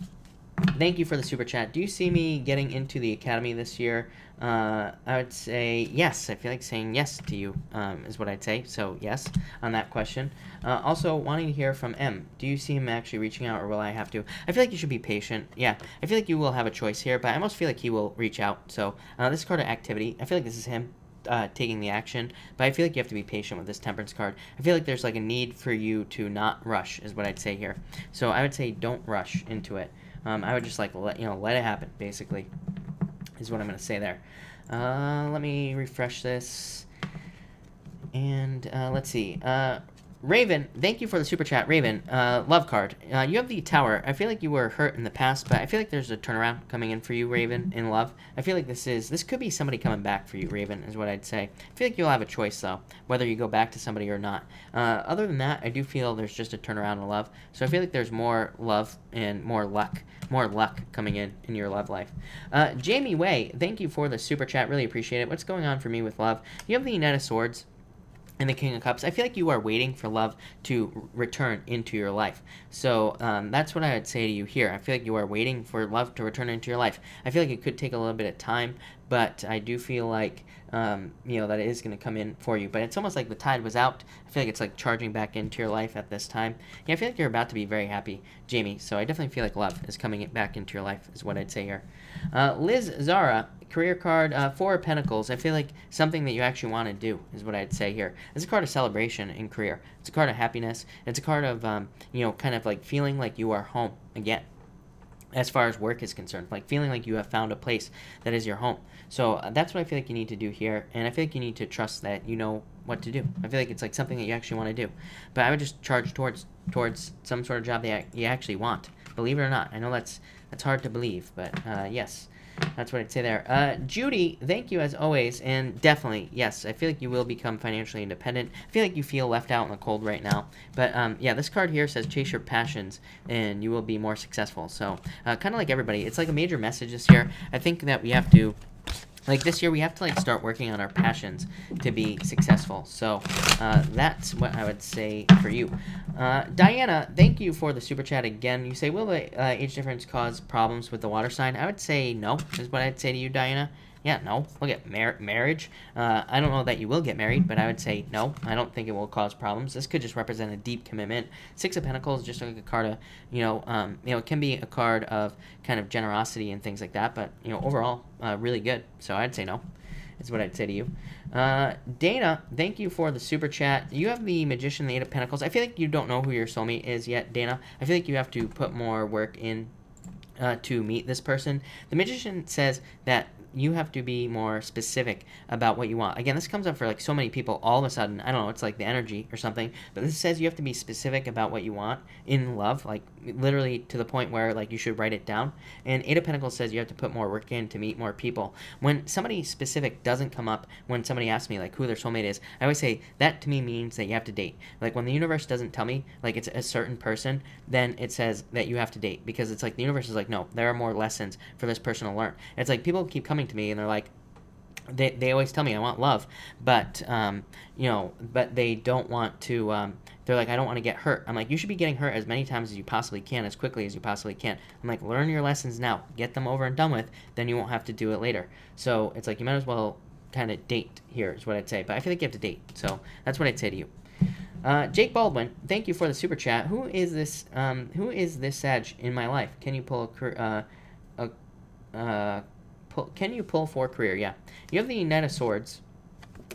thank you for the super chat. Do you see me getting into the academy this year? I would say yes. I feel like saying yes to you is what I'd say. So, yes, on that question. Also, wanting to hear from M. Do you see him actually reaching out, or will I have to? I feel like you should be patient. Yeah, I feel like you will have a choice here, but I almost feel like he will reach out. So, this card of activity, I feel like this is him. Taking the action, but I feel like you have to be patient with this Temperance card. I feel like there's like a need for you to not rush, is what I'd say here. So I would say don't rush into it. I would just like let it happen, basically, is what I'm gonna say there. Let me refresh this, and let's see. Raven, thank you for the super chat. Raven, love card. You have the Tower. I feel like you were hurt in the past, but I feel like there's a turnaround coming in for you, Raven, in love. I feel like this could be somebody coming back for you, Raven, is what I'd say. I feel like you'll have a choice, though, whether you go back to somebody or not. Other than that, I do feel there's just a turnaround in love. So I feel like there's more love and more luck coming in your love life. Jamie Way, thank you for the super chat. Really appreciate it. What's going on for me with love? You have the Knight of Swords and the King of Cups. I feel like you are waiting for love to return into your life. So that's what I would say to you here. I feel like you are waiting for love to return into your life. I feel like it could take a little bit of time, but I do feel like, that it is going to come in for you. But it's almost like the tide was out. I feel like it's like charging back into your life at this time. Yeah, I feel like you're about to be very happy, Jamie. So I definitely feel like love is coming back into your life, is what I'd say here. Liz Zara, career card, Four of Pentacles. I feel like something that you actually want to do is what I'd say here. It's a card of celebration in career. It's a card of happiness. It's a card of, kind of like feeling like you are home again, as far as work is concerned, like feeling like you have found a place that is your home. So that's what I feel like you need to do here, and I feel like you need to trust that you know what to do. I feel like it's like something that you actually want to do. But I would just charge towards some sort of job that you actually want. Believe it or not. I know that's That's hard to believe, but yes. That's what I'd say there. Judy, thank you as always, and definitely, yes, I feel like you will become financially independent. I feel like you feel left out in the cold right now. But, yeah, this card here says chase your passions, and you will be more successful. So, kind of like everybody, it's like a major message this year. I think that we have to... Like, this year, we have to, like, start working on our passions to be successful. So, that's what I would say for you. Diana, thank you for the super chat again. You say, will the age difference cause problems with the water sign? I would say no, is what I'd say to you, Diana. Yeah, no. Look at marriage. I don't know that you will get married, but I would say no. I don't think it will cause problems. This could just represent a deep commitment. Six of Pentacles, just like a card of, it can be a card of kind of generosity and things like that. But overall, really good. So I'd say no. Is what I'd say to you. Dana, thank you for the super chat. You have the Magician, the Eight of Pentacles. I feel like you don't know who your soulmate is yet, Dana. I feel like you have to put more work in to meet this person. The Magician says that you have to be more specific about what you want. Again, this comes up for like so many people all of a sudden. I don't know, it's like the energy or something. But this says you have to be specific about what you want in love, like literally to the point where like you should write it down. And Eight of Pentacles says you have to put more work in to meet more people. When somebody specific doesn't come up, when somebody asks me like who their soulmate is, I always say that to me means that you have to date. Like when the universe doesn't tell me like it's a certain person, then it says that you have to date, because it's like the universe is like, no, there are more lessons for this person to learn. It's like people keep coming to me and they're like, they always tell me I want love, but but they don't want to. They're like, I don't want to get hurt. I'm like, you should be getting hurt as many times as you possibly can, as quickly as you possibly can. I'm like, learn your lessons now, get them over and done with, then you won't have to do it later. So it's like you might as well kind of date here is what I'd say. But I feel like you have to date, so that's what I'd say to you. Jake Baldwin, thank you for the super chat. Who is this? Who is this Sag in my life? Can you pull can you pull for career? Yeah, you have the Knight of Swords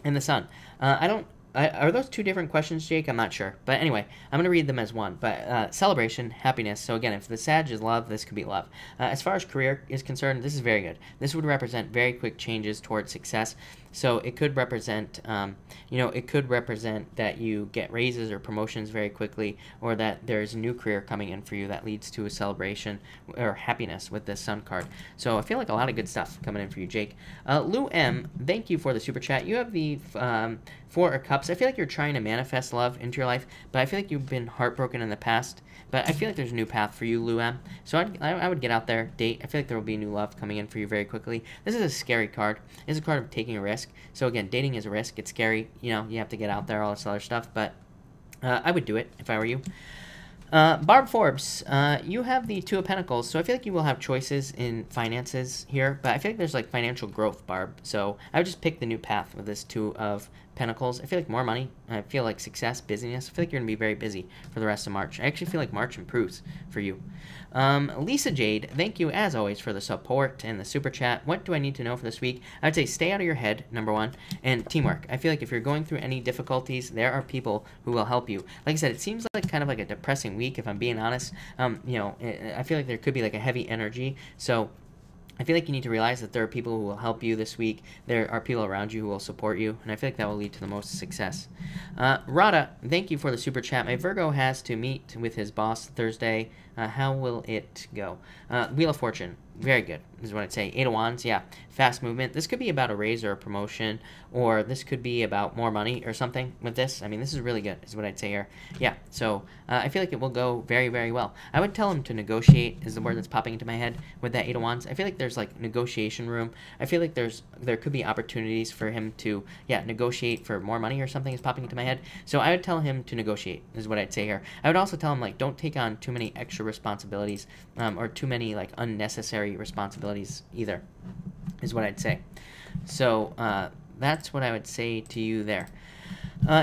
and the Sun. Are those two different questions, Jake? I'm not sure. But anyway, I'm going to read them as one. But celebration, happiness. So again, if the Sag is love, this could be love. As far as career is concerned, this is very good. This would represent very quick changes towards success. So it could represent, it could represent that you get raises or promotions very quickly, or that there's a new career coming in for you that leads to a celebration or happiness with this Sun card. So I feel like a lot of good stuff coming in for you, Jake. Lou M, thank you for the super chat. You have the Four of Cups. I feel like you're trying to manifest love into your life, but I feel like you've been heartbroken in the past. But I feel like there's a new path for you, Lou M. So I would get out there, date. I feel like there will be new love coming in for you very quickly. This is a scary card. It's a card of taking a risk. So again, dating is a risk. It's scary. You have to get out there, all this other stuff. But I would do it if I were you. Barb Forbes, you have the Two of Pentacles, so I feel like you will have choices in finances here, but I feel like there's like financial growth, Barb. So I would just pick the new path with this Two of Pentacles. I feel like more money. I feel like success, busyness. I feel like you're going to be very busy for the rest of March. I actually feel like March improves for you. Lisa Jade, thank you as always for the support and the super chat. What do I need to know for this week? I would say stay out of your head, number one, and teamwork. I feel like if you're going through any difficulties, there are people who will help you. Like I said, it seems like kind of like a depressing week, if I'm being honest. I feel like there could be like a heavy energy. So I feel like you need to realize that there are people who will help you this week. There are people around you who will support you, and I feel like that will lead to the most success. Rada, thank you for the super chat. My Virgo has to meet with his boss Thursday. How will it go? Wheel of Fortune. Very good, is what I'd say. Eight of Wands, yeah. Fast movement. This could be about a raise or a promotion, or this could be about more money or something with this. I mean, this is really good, is what I'd say here. Yeah, so I feel like it will go very, very well. I would tell him to negotiate, is the word that's popping into my head with that Eight of Wands. I feel like there's, like, negotiation room. I feel like there could be opportunities for him to, negotiate for more money or something is popping into my head. So I would tell him to negotiate, is what I'd say here. I would also tell him, like, don't take on too many extra responsibilities or too many, like, unnecessary responsibilities either, is what I'd say. So that's what I would say to you there.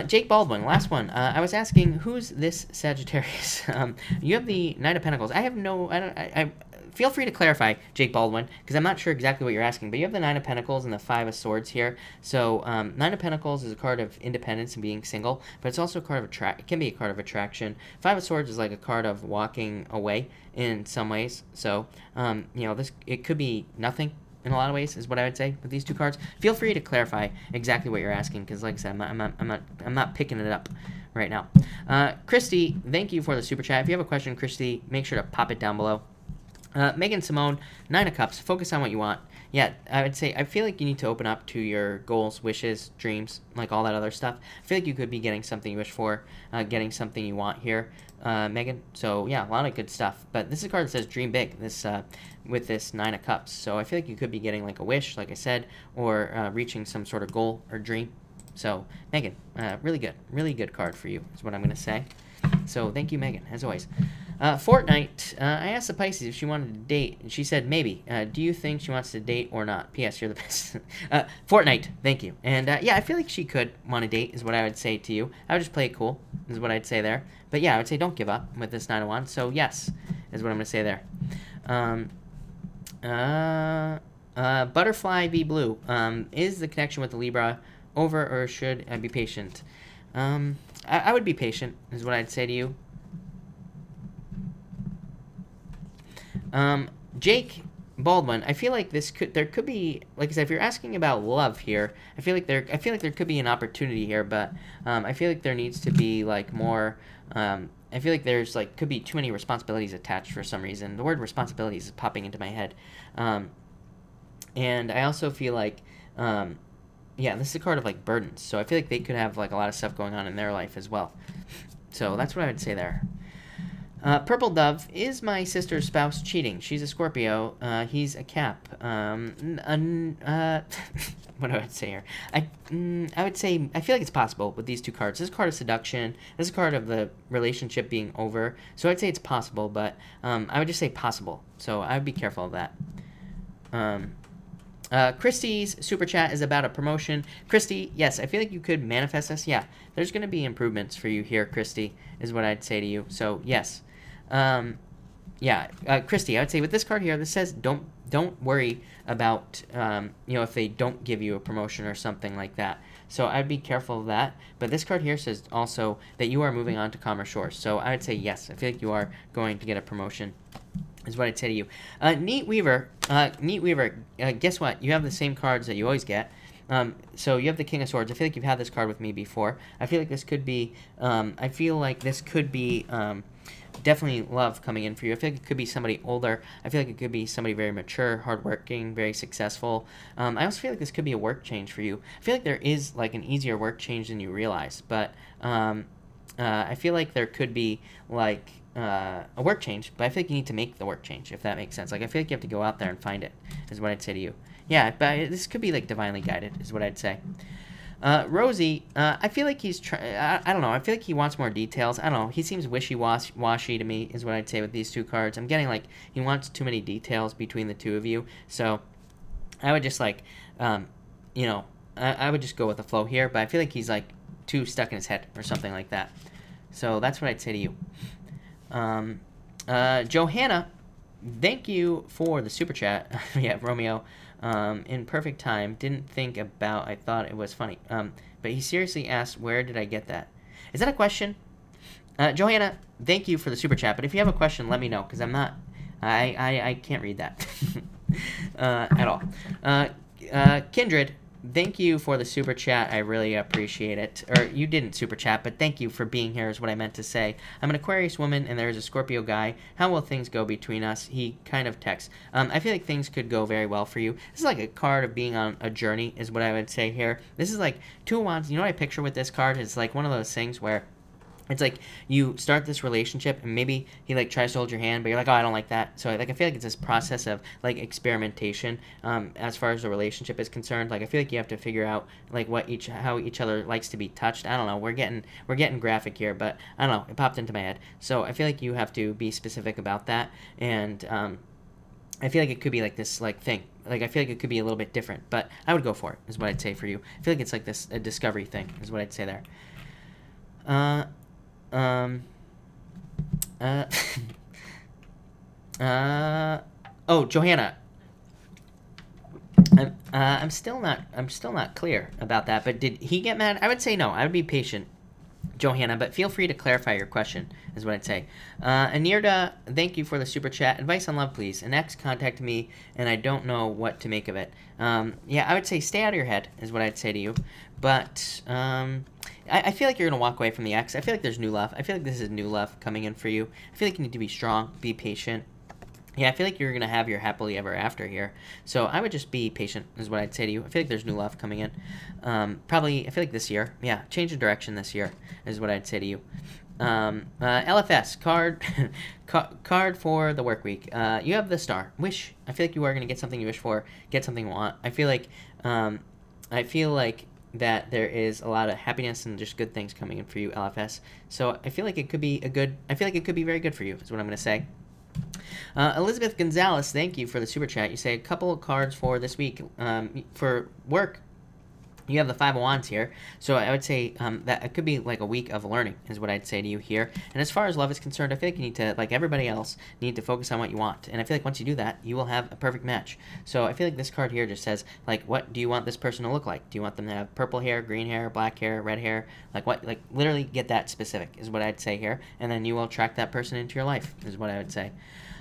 Jake Baldwin, last one. I was asking, who's this Sagittarius? You have the Knight of Pentacles. I have no, I feel free to clarify, Jake Baldwin, because I'm not sure exactly what you're asking, but you have the Nine of Pentacles and the Five of Swords here. So Nine of Pentacles is a card of independence and being single, but it's also a card of it can be a card of attraction. Five of Swords is like a card of walking away in some ways. So it could be nothing in a lot of ways, is what I would say with these two cards. Feel free to clarify exactly what you're asking, because like I said, I'm not picking it up right now. Christy, thank you for the super chat. If you have a question, Christy, make sure to pop it down below. Megan Simone, 9 of Cups. Focus on what you want. Yeah, I would say I feel like you need to open up to your goals, wishes, dreams, like all that other stuff. I feel like you could be getting something you wish for, getting something you want here, Megan. So yeah, a lot of good stuff. But this is a card that says dream big. This with this 9 of Cups. So I feel like you could be getting like a wish, like I said, or reaching some sort of goal or dream. So Megan, really good card for you is what I'm gonna say. So thank you, Megan, as always. Fortnite, I asked the Pisces if she wanted to date, and she said maybe. Do you think she wants to date or not? P.S. You're the best. Fortnite, thank you. And yeah, I feel like she could want to date, is what I would say to you. I would just play it cool, is what I'd say there. But yeah, I would say don't give up with this 9 of Wands. So yes, is what I'm going to say there. Butterfly v Blue. Is the connection with the Libra over, or should I be patient? I would be patient, is what I'd say to you. Jake Baldwin, I feel like there could be, like I said, if you're asking about love here, I feel like there could be an opportunity here, but I feel like there needs to be like more. I feel like there's like could be too many responsibilities attached for some reason. The word responsibilities is popping into my head, and I also feel like, yeah, this is a card of like burdens, so I feel like they could have like a lot of stuff going on in their life as well. So that's what I would say there. Purple Dove, is my sister's spouse cheating? She's a Scorpio. He's a Cap. What do I say here? I would say, I feel like it's possible with these two cards. This is a card of seduction. This is a card of the relationship being over. So I'd say it's possible, but I would just say possible. So I would be careful of that. Christy's super chat is about a promotion. Christy, yes, I feel like you could manifest this. Yeah, there's going to be improvements for you here, Christy, is what I'd say to you. So yes. Yeah, Christy, I would say with this card here, this says don't worry about, you know, if they don't give you a promotion or something like that. So I'd be careful of that. But this card here says also that you are moving on to calmer shores. So I would say yes, I feel like you are going to get a promotion, is what I'd say to you. Neat Weaver, guess what? You have the same cards that you always get. So you have the King of Swords. I feel like you've had this card with me before. I feel like this could be, definitely love coming in for you. I feel like it could be somebody older. I feel like it could be somebody very mature, hardworking, very successful. I also feel like this could be a work change for you. I feel like there is like an easier work change than you realize, but I feel like there could be like a work change, but I feel like you need to make the work change, if that makes sense. Like I feel like you have to go out there and find it, is what I'd say to you. Yeah, but this could be like divinely guided, is what I'd say. Rosie, I feel like he's I don't know. I feel like he wants more details. I don't know. He seems wishy-washy to me, is what I'd say with these two cards. I'm getting like he wants too many details between the two of you. So I would just like, you know, I would just go with the flow here. But I feel like he's like too stuck in his head or something like that. So that's what I'd say to you. Johanna, thank you for the super chat. Yeah, Romeo. In perfect time, didn't think about, I thought it was funny. But he seriously asked, where did I get that? Is that a question? Johanna, thank you for the super chat, but if you have a question, let me know, because I'm not, I can't read that at all. Kindred, thank you for the super chat. I really appreciate it. Or you didn't super chat, but thank you for being here is what I meant to say. I'm an Aquarius woman and there is a Scorpio guy. How will things go between us? He kind of texts. I feel like things could go very well for you. This is like a card of being on a journey is what I would say here. This is like 2 of Wands. You know what I picture with this card? It's like one of those things where it's like you start this relationship and maybe he like tries to hold your hand, but you're like, oh, I don't like that. So like I feel like it's this process of like experimentation as far as the relationship is concerned. Like I feel like you have to figure out like how each other likes to be touched. I don't know. We're getting graphic here, but I don't know. It popped into my head. So I feel like you have to be specific about that. And I feel like it could be like this like thing. Like I feel like it could be a little bit different, but I would go for it is what I'd say for you. I feel like it's like this a discovery thing is what I'd say there. Oh, Johanna. I'm still not clear about that, but did he get mad? I would say no. I would be patient, Johanna, but feel free to clarify your question, is what I'd say. Anirda, thank you for the super chat. Advice on love, please. An ex contacted me, and I don't know what to make of it. Yeah, I would say stay out of your head, is what I'd say to you. But I feel like you're going to walk away from the ex. I feel like there's new love. I feel like this is new love coming in for you. I feel like you need to be strong, be patient, Yeah, I feel like you're going to have your happily ever after here. So I would just be patient is what I'd say to you. I feel like there's new love coming in. Probably, I feel like this year. Yeah, change of direction this year is what I'd say to you. LFS, card card for the work week. You have the star. Wish. I feel like you are going to get something you wish for, get something you want. I feel like that there is a lot of happiness and just good things coming in for you, LFS. So I feel like it could be I feel like it could be very good for you is what I'm going to say. Elizabeth Gonzalez, thank you for the super chat. You say a couple of cards for this week. For work, you have the Five of Wands here. So I would say that it could be like a week of learning is what I'd say to you here. And as far as love is concerned, I feel like you need to, like everybody else, need to focus on what you want. And I feel like once you do that, you will have a perfect match. So I feel like this card here just says, like, what do you want this person to look like? Do you want them to have purple hair, green hair, black hair, red hair? Like what? Like literally get that specific is what I'd say here. And then you will attract that person into your life is what I would say.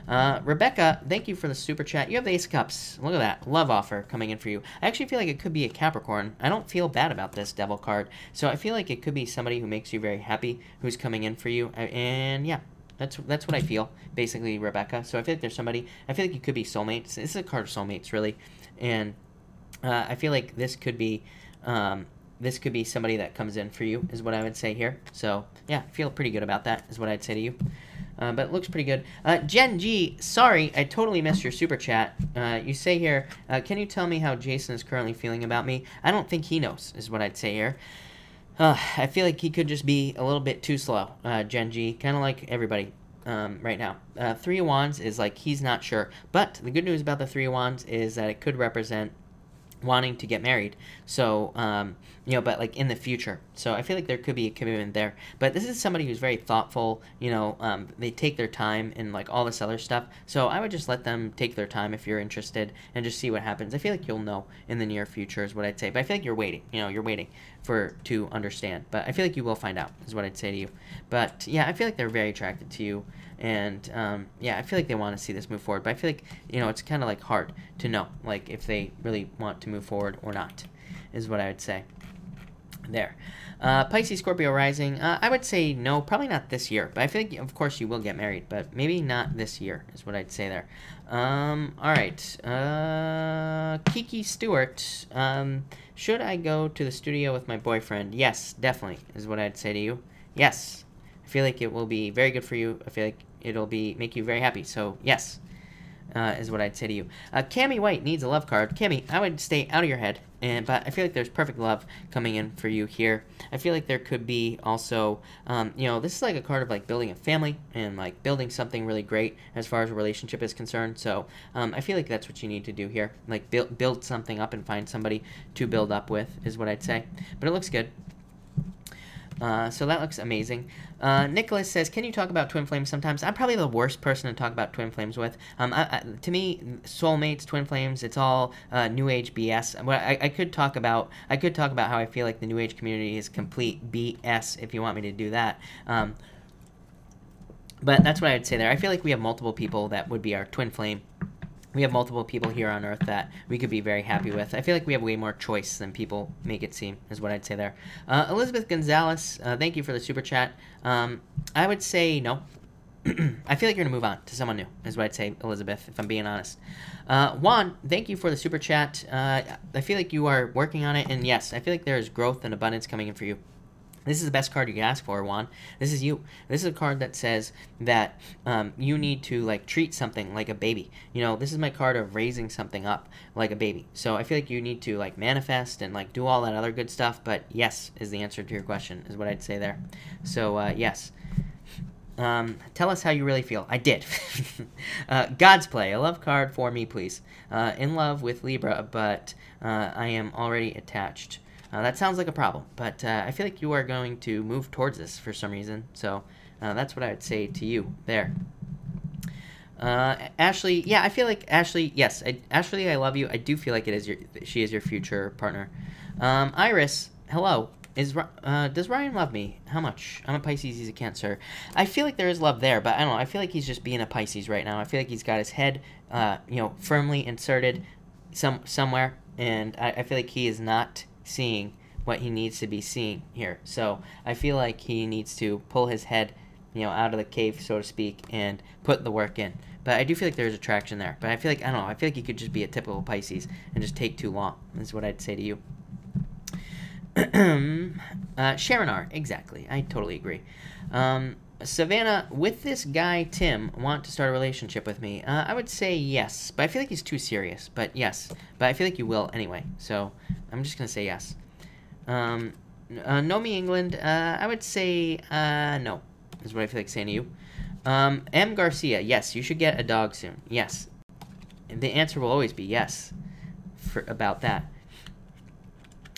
Rebecca, thank you for the super chat. You have the Ace of Cups. Look at that. Love offer coming in for you. I actually feel like it could be a Capricorn. I don't feel bad about this Devil card. So I feel like it could be somebody who makes you very happy, who's coming in for you. And yeah, that's what I feel, basically, Rebecca. So I feel like there's somebody, I feel like you could be soulmates. This is a card of soulmates, really. And I feel like this could be somebody that comes in for you, is what I would say here. So yeah, I feel pretty good about that, is what I'd say to you. But it looks pretty good. Jen G, sorry, I totally missed your super chat. You say here, can you tell me how Jason is currently feeling about me? I don't think he knows, is what I'd say here. I feel like he could just be a little bit too slow, Gen G, kind of like everybody right now. Three of Wands is like he's not sure. But the good news about the Three of Wands is that it could represent wanting to get married, so but like in the future. So I feel like there could be a commitment there, but this is somebody who's very thoughtful. They take their time and like all this other stuff, so I would just let them take their time if you're interested and just see what happens. I feel like you'll know in the near future is what I'd say, but I feel like you're waiting, you're waiting to understand, but I feel like you will find out is what I'd say to you. But yeah, I feel like they're very attracted to you, and yeah, I feel like they want to see this move forward, but I feel like it's kind of like hard to know like if they really want to move forward or not, is what I would say there. Pisces, Scorpio rising, I would say no, probably not this year, but I feel like of course you will get married, but maybe not this year is what I'd say there. All right, Kiki Stewart, should I go to the studio with my boyfriend? Yes, definitely is what I'd say to you. Yes, I feel like it will be very good for you. I feel like it'll make you very happy, so yes, is what I'd say to you. Cammy White needs a love card. Cammy, I would stay out of your head, but I feel like there's perfect love coming in for you here. I feel like there could be also, this is like a card of like building a family and like building something really great as far as a relationship is concerned. So I feel like that's what you need to do here, like build something up and find somebody to build up with, is what I'd say. But it looks good. So that looks amazing. Nicholas says, can you talk about twin flames sometimes? I'm probably the worst person to talk about twin flames with. To me, soulmates, twin flames, it's all new age BS. I could talk about how I feel like the new age community is complete BS if you want me to do that. But that's what I'd say there. I feel like we have multiple people that would be our twin flame. We have multiple people here on Earth that we could be very happy with. I feel like we have way more choice than people make it seem, is what I'd say there. Elizabeth Gonzalez, thank you for the super chat. I would say no. I feel like you're going to move on to someone new, is what I'd say, Elizabeth, if I'm being honest. Juan, thank you for the super chat. I feel like you are working on it, and yes, I feel like there is growth and abundance coming in for you. This is the best card you can ask for, Juan. This is you. This is a card that says that you need to like treat something like a baby. This is my card of raising something up like a baby. So I feel like you need to like manifest and like do all that other good stuff. But yes is the answer to your question, is what I'd say there. So yes. Tell us how you really feel. I did. God's Play, a love card for me, please. In love with Libra, but I am already attached. That sounds like a problem, but I feel like you are going to move towards this for some reason. So that's what I would say to you there. Ashley, yeah, I feel like Ashley, yes, Ashley, I love you. I do feel like she is your future partner. Iris, hello. Does Ryan love me? How much? I'm a Pisces, he's a Cancer. I feel like there is love there, but I don't know. I feel like he's just being a Pisces right now. I feel like he's got his head, firmly inserted somewhere, and I feel like he is not seeing what he needs to be seeing here. So I feel like he needs to pull his head, you know, out of the cave, so to speak, and put the work in. But I do feel like there's attraction there. But I feel like, I don't know, I feel like you could just be a typical Pisces and just take too long, is what I'd say to you. Sharon R, exactly. I totally agree. Savannah, with this guy, Tim, want to start a relationship with me? I would say yes, but I feel like he's too serious. But yes, but I feel like you will anyway. So I'm just going to say yes. Know me, England. I would say no, is what I feel like saying to you. M. Garcia, yes, you should get a dog soon. Yes. The answer will always be yes about that.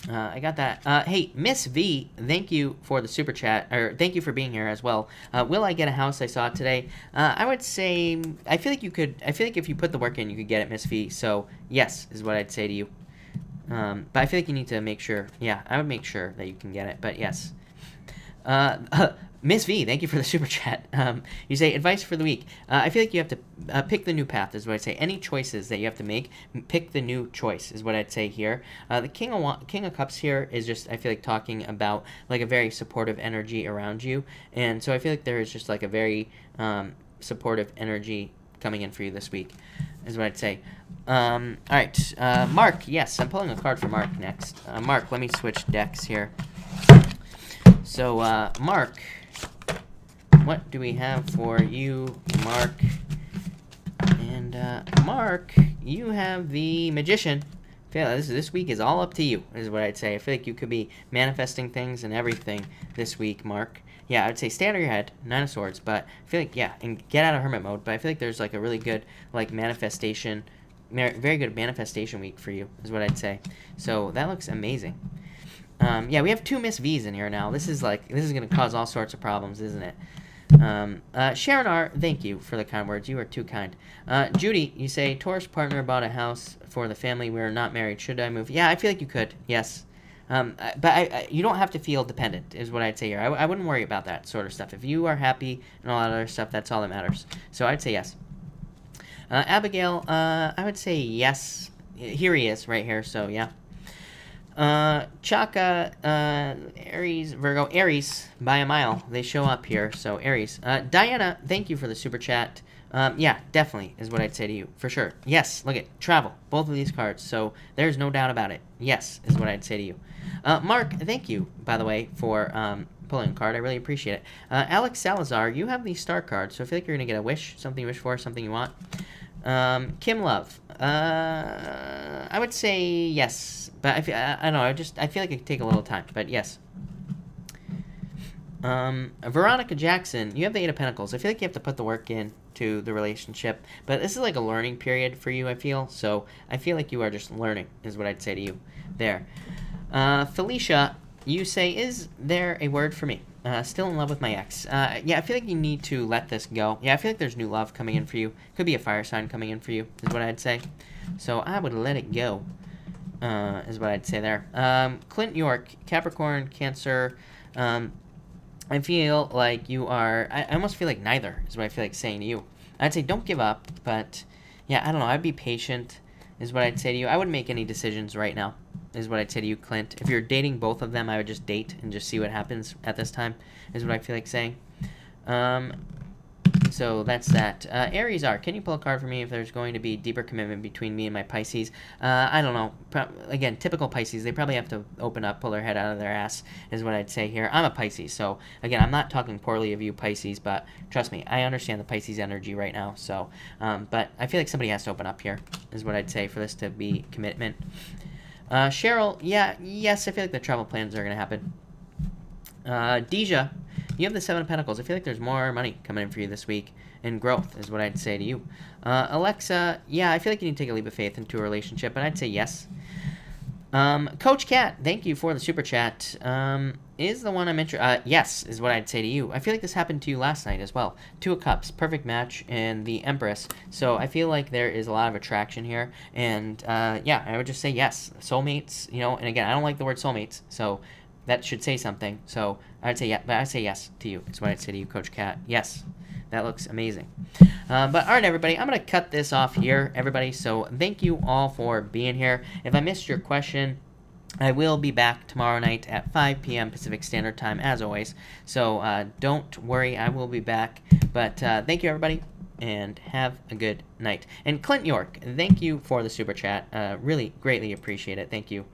I got that. Hey, Miss V, thank you for the super chat, or thank you for being here as well. Will I get a house? I saw it today. I would say, I feel like you could, I feel like if you put the work in, you could get it, Miss V. So, yes, is what I'd say to you. But I feel like you need to make sure, yeah, I would make sure that you can get it, but yes. Miss V, thank you for the super chat. You say, advice for the week. I feel like you have to pick the new path, is what I'd say. Any choices that you have to make, pick the new choice, is what I'd say here. The King of Cups here is just, I feel like, talking about, like, a very supportive energy around you. And so I feel like there is just, like, a very supportive energy coming in for you this week, is what I'd say. All right, Mark, yes, I'm pulling a card for Mark next. Mark, let me switch decks here. So, Mark, what do we have for you, Mark? And, Mark, you have the Magician. I feel like this week is all up to you, is what I'd say. I feel like you could be manifesting things and everything this week, Mark. Yeah, I would say stay out of your head, Nine of Swords, but I feel like, yeah, and get out of hermit mode. But I feel like there's, like, a really good, like, manifestation, very good manifestation week for you, is what I'd say. So, that looks amazing. Yeah, we have 2 Miss V's in here now. This is going to cause all sorts of problems, isn't it? Sharon R, thank you for the kind words. You are too kind. Judy, you say, Taurus partner bought a house for the family. We are not married. Should I move? Yeah, I feel like you could. Yes. But you don't have to feel dependent, is what I'd say here. I wouldn't worry about that sort of stuff. If you are happy and all that other stuff, that's all that matters. So I'd say yes. Abigail, I would say yes. Here he is, right here, so yeah. Chaka, Aries, Virgo, Aries, by a mile. They show up here, so Aries. Diana, thank you for the super chat. Yeah, definitely is what I'd say to you, for sure. Yes, look at travel, both of these cards, so there's no doubt about it. Yes, is what I'd say to you. Mark, thank you, by the way, for pulling a card. I really appreciate it. Alex Salazar, you have the star card, so I feel like you're going to get a wish, something you wish for, something you want. Kim Love, I would say yes, but I don't know, I feel like it could take a little time, but yes. Veronica Jackson, you have the 8 of Pentacles. I feel like you have to put the work in to the relationship, but this is like a learning period for you, I feel, so I feel like you are just learning, is what I'd say to you there. Felicia, you say, is there a word for me? Still in love with my ex. Yeah, I feel like you need to let this go. Yeah, I feel like there's new love coming in for you. Could be a fire sign coming in for you, is what I'd say. So I would let it go, is what I'd say there. Clint York, Capricorn, Cancer. I feel like you are... I almost feel like neither, is what I feel like saying to you. I'd say don't give up, but... Yeah, I don't know. I'd be patient, is what I'd say to you. I wouldn't make any decisions right now, is what I'd say to you, Clint. If you're dating both of them, I would just date and just see what happens at this time, is what I feel like saying. So that's that. Aries are, can you pull a card for me if there's going to be deeper commitment between me and my Pisces? I don't know. Again, typical Pisces, they probably have to open up, pull their head out of their ass, is what I'd say here. I'm a Pisces, so again, I'm not talking poorly of you Pisces, but trust me, I understand the Pisces energy right now, so, but I feel like somebody has to open up here, is what I'd say for this to be commitment. Cheryl, yes, I feel like the travel plans are going to happen. Deja, you have the 7 of Pentacles. I feel like there's more money coming in for you this week, and growth is what I'd say to you. Alexa, yeah, I feel like you need to take a leap of faith into a relationship, but I'd say yes. Coach Cat, thank you for the super chat. Is the one I'm interested... yes, is what I'd say to you. I feel like this happened to you last night as well. 2 of Cups, perfect match, and the Empress. So I feel like there is a lot of attraction here, and yeah, I would just say yes. Soulmates, you know, and again, I don't like the word soulmates, so that should say something. So I'd say yeah, but I'd say yes to you. That's what I'd say to you, Coach Cat. Yes. That looks amazing. But all right, everybody, I'm going to cut this off here, everybody. So thank you all for being here. If I missed your question, I will be back tomorrow night at 5 p.m. Pacific Standard Time, as always. So don't worry, I will be back. But thank you, everybody, and have a good night. And Clint York, thank you for the super chat. Really greatly appreciate it. Thank you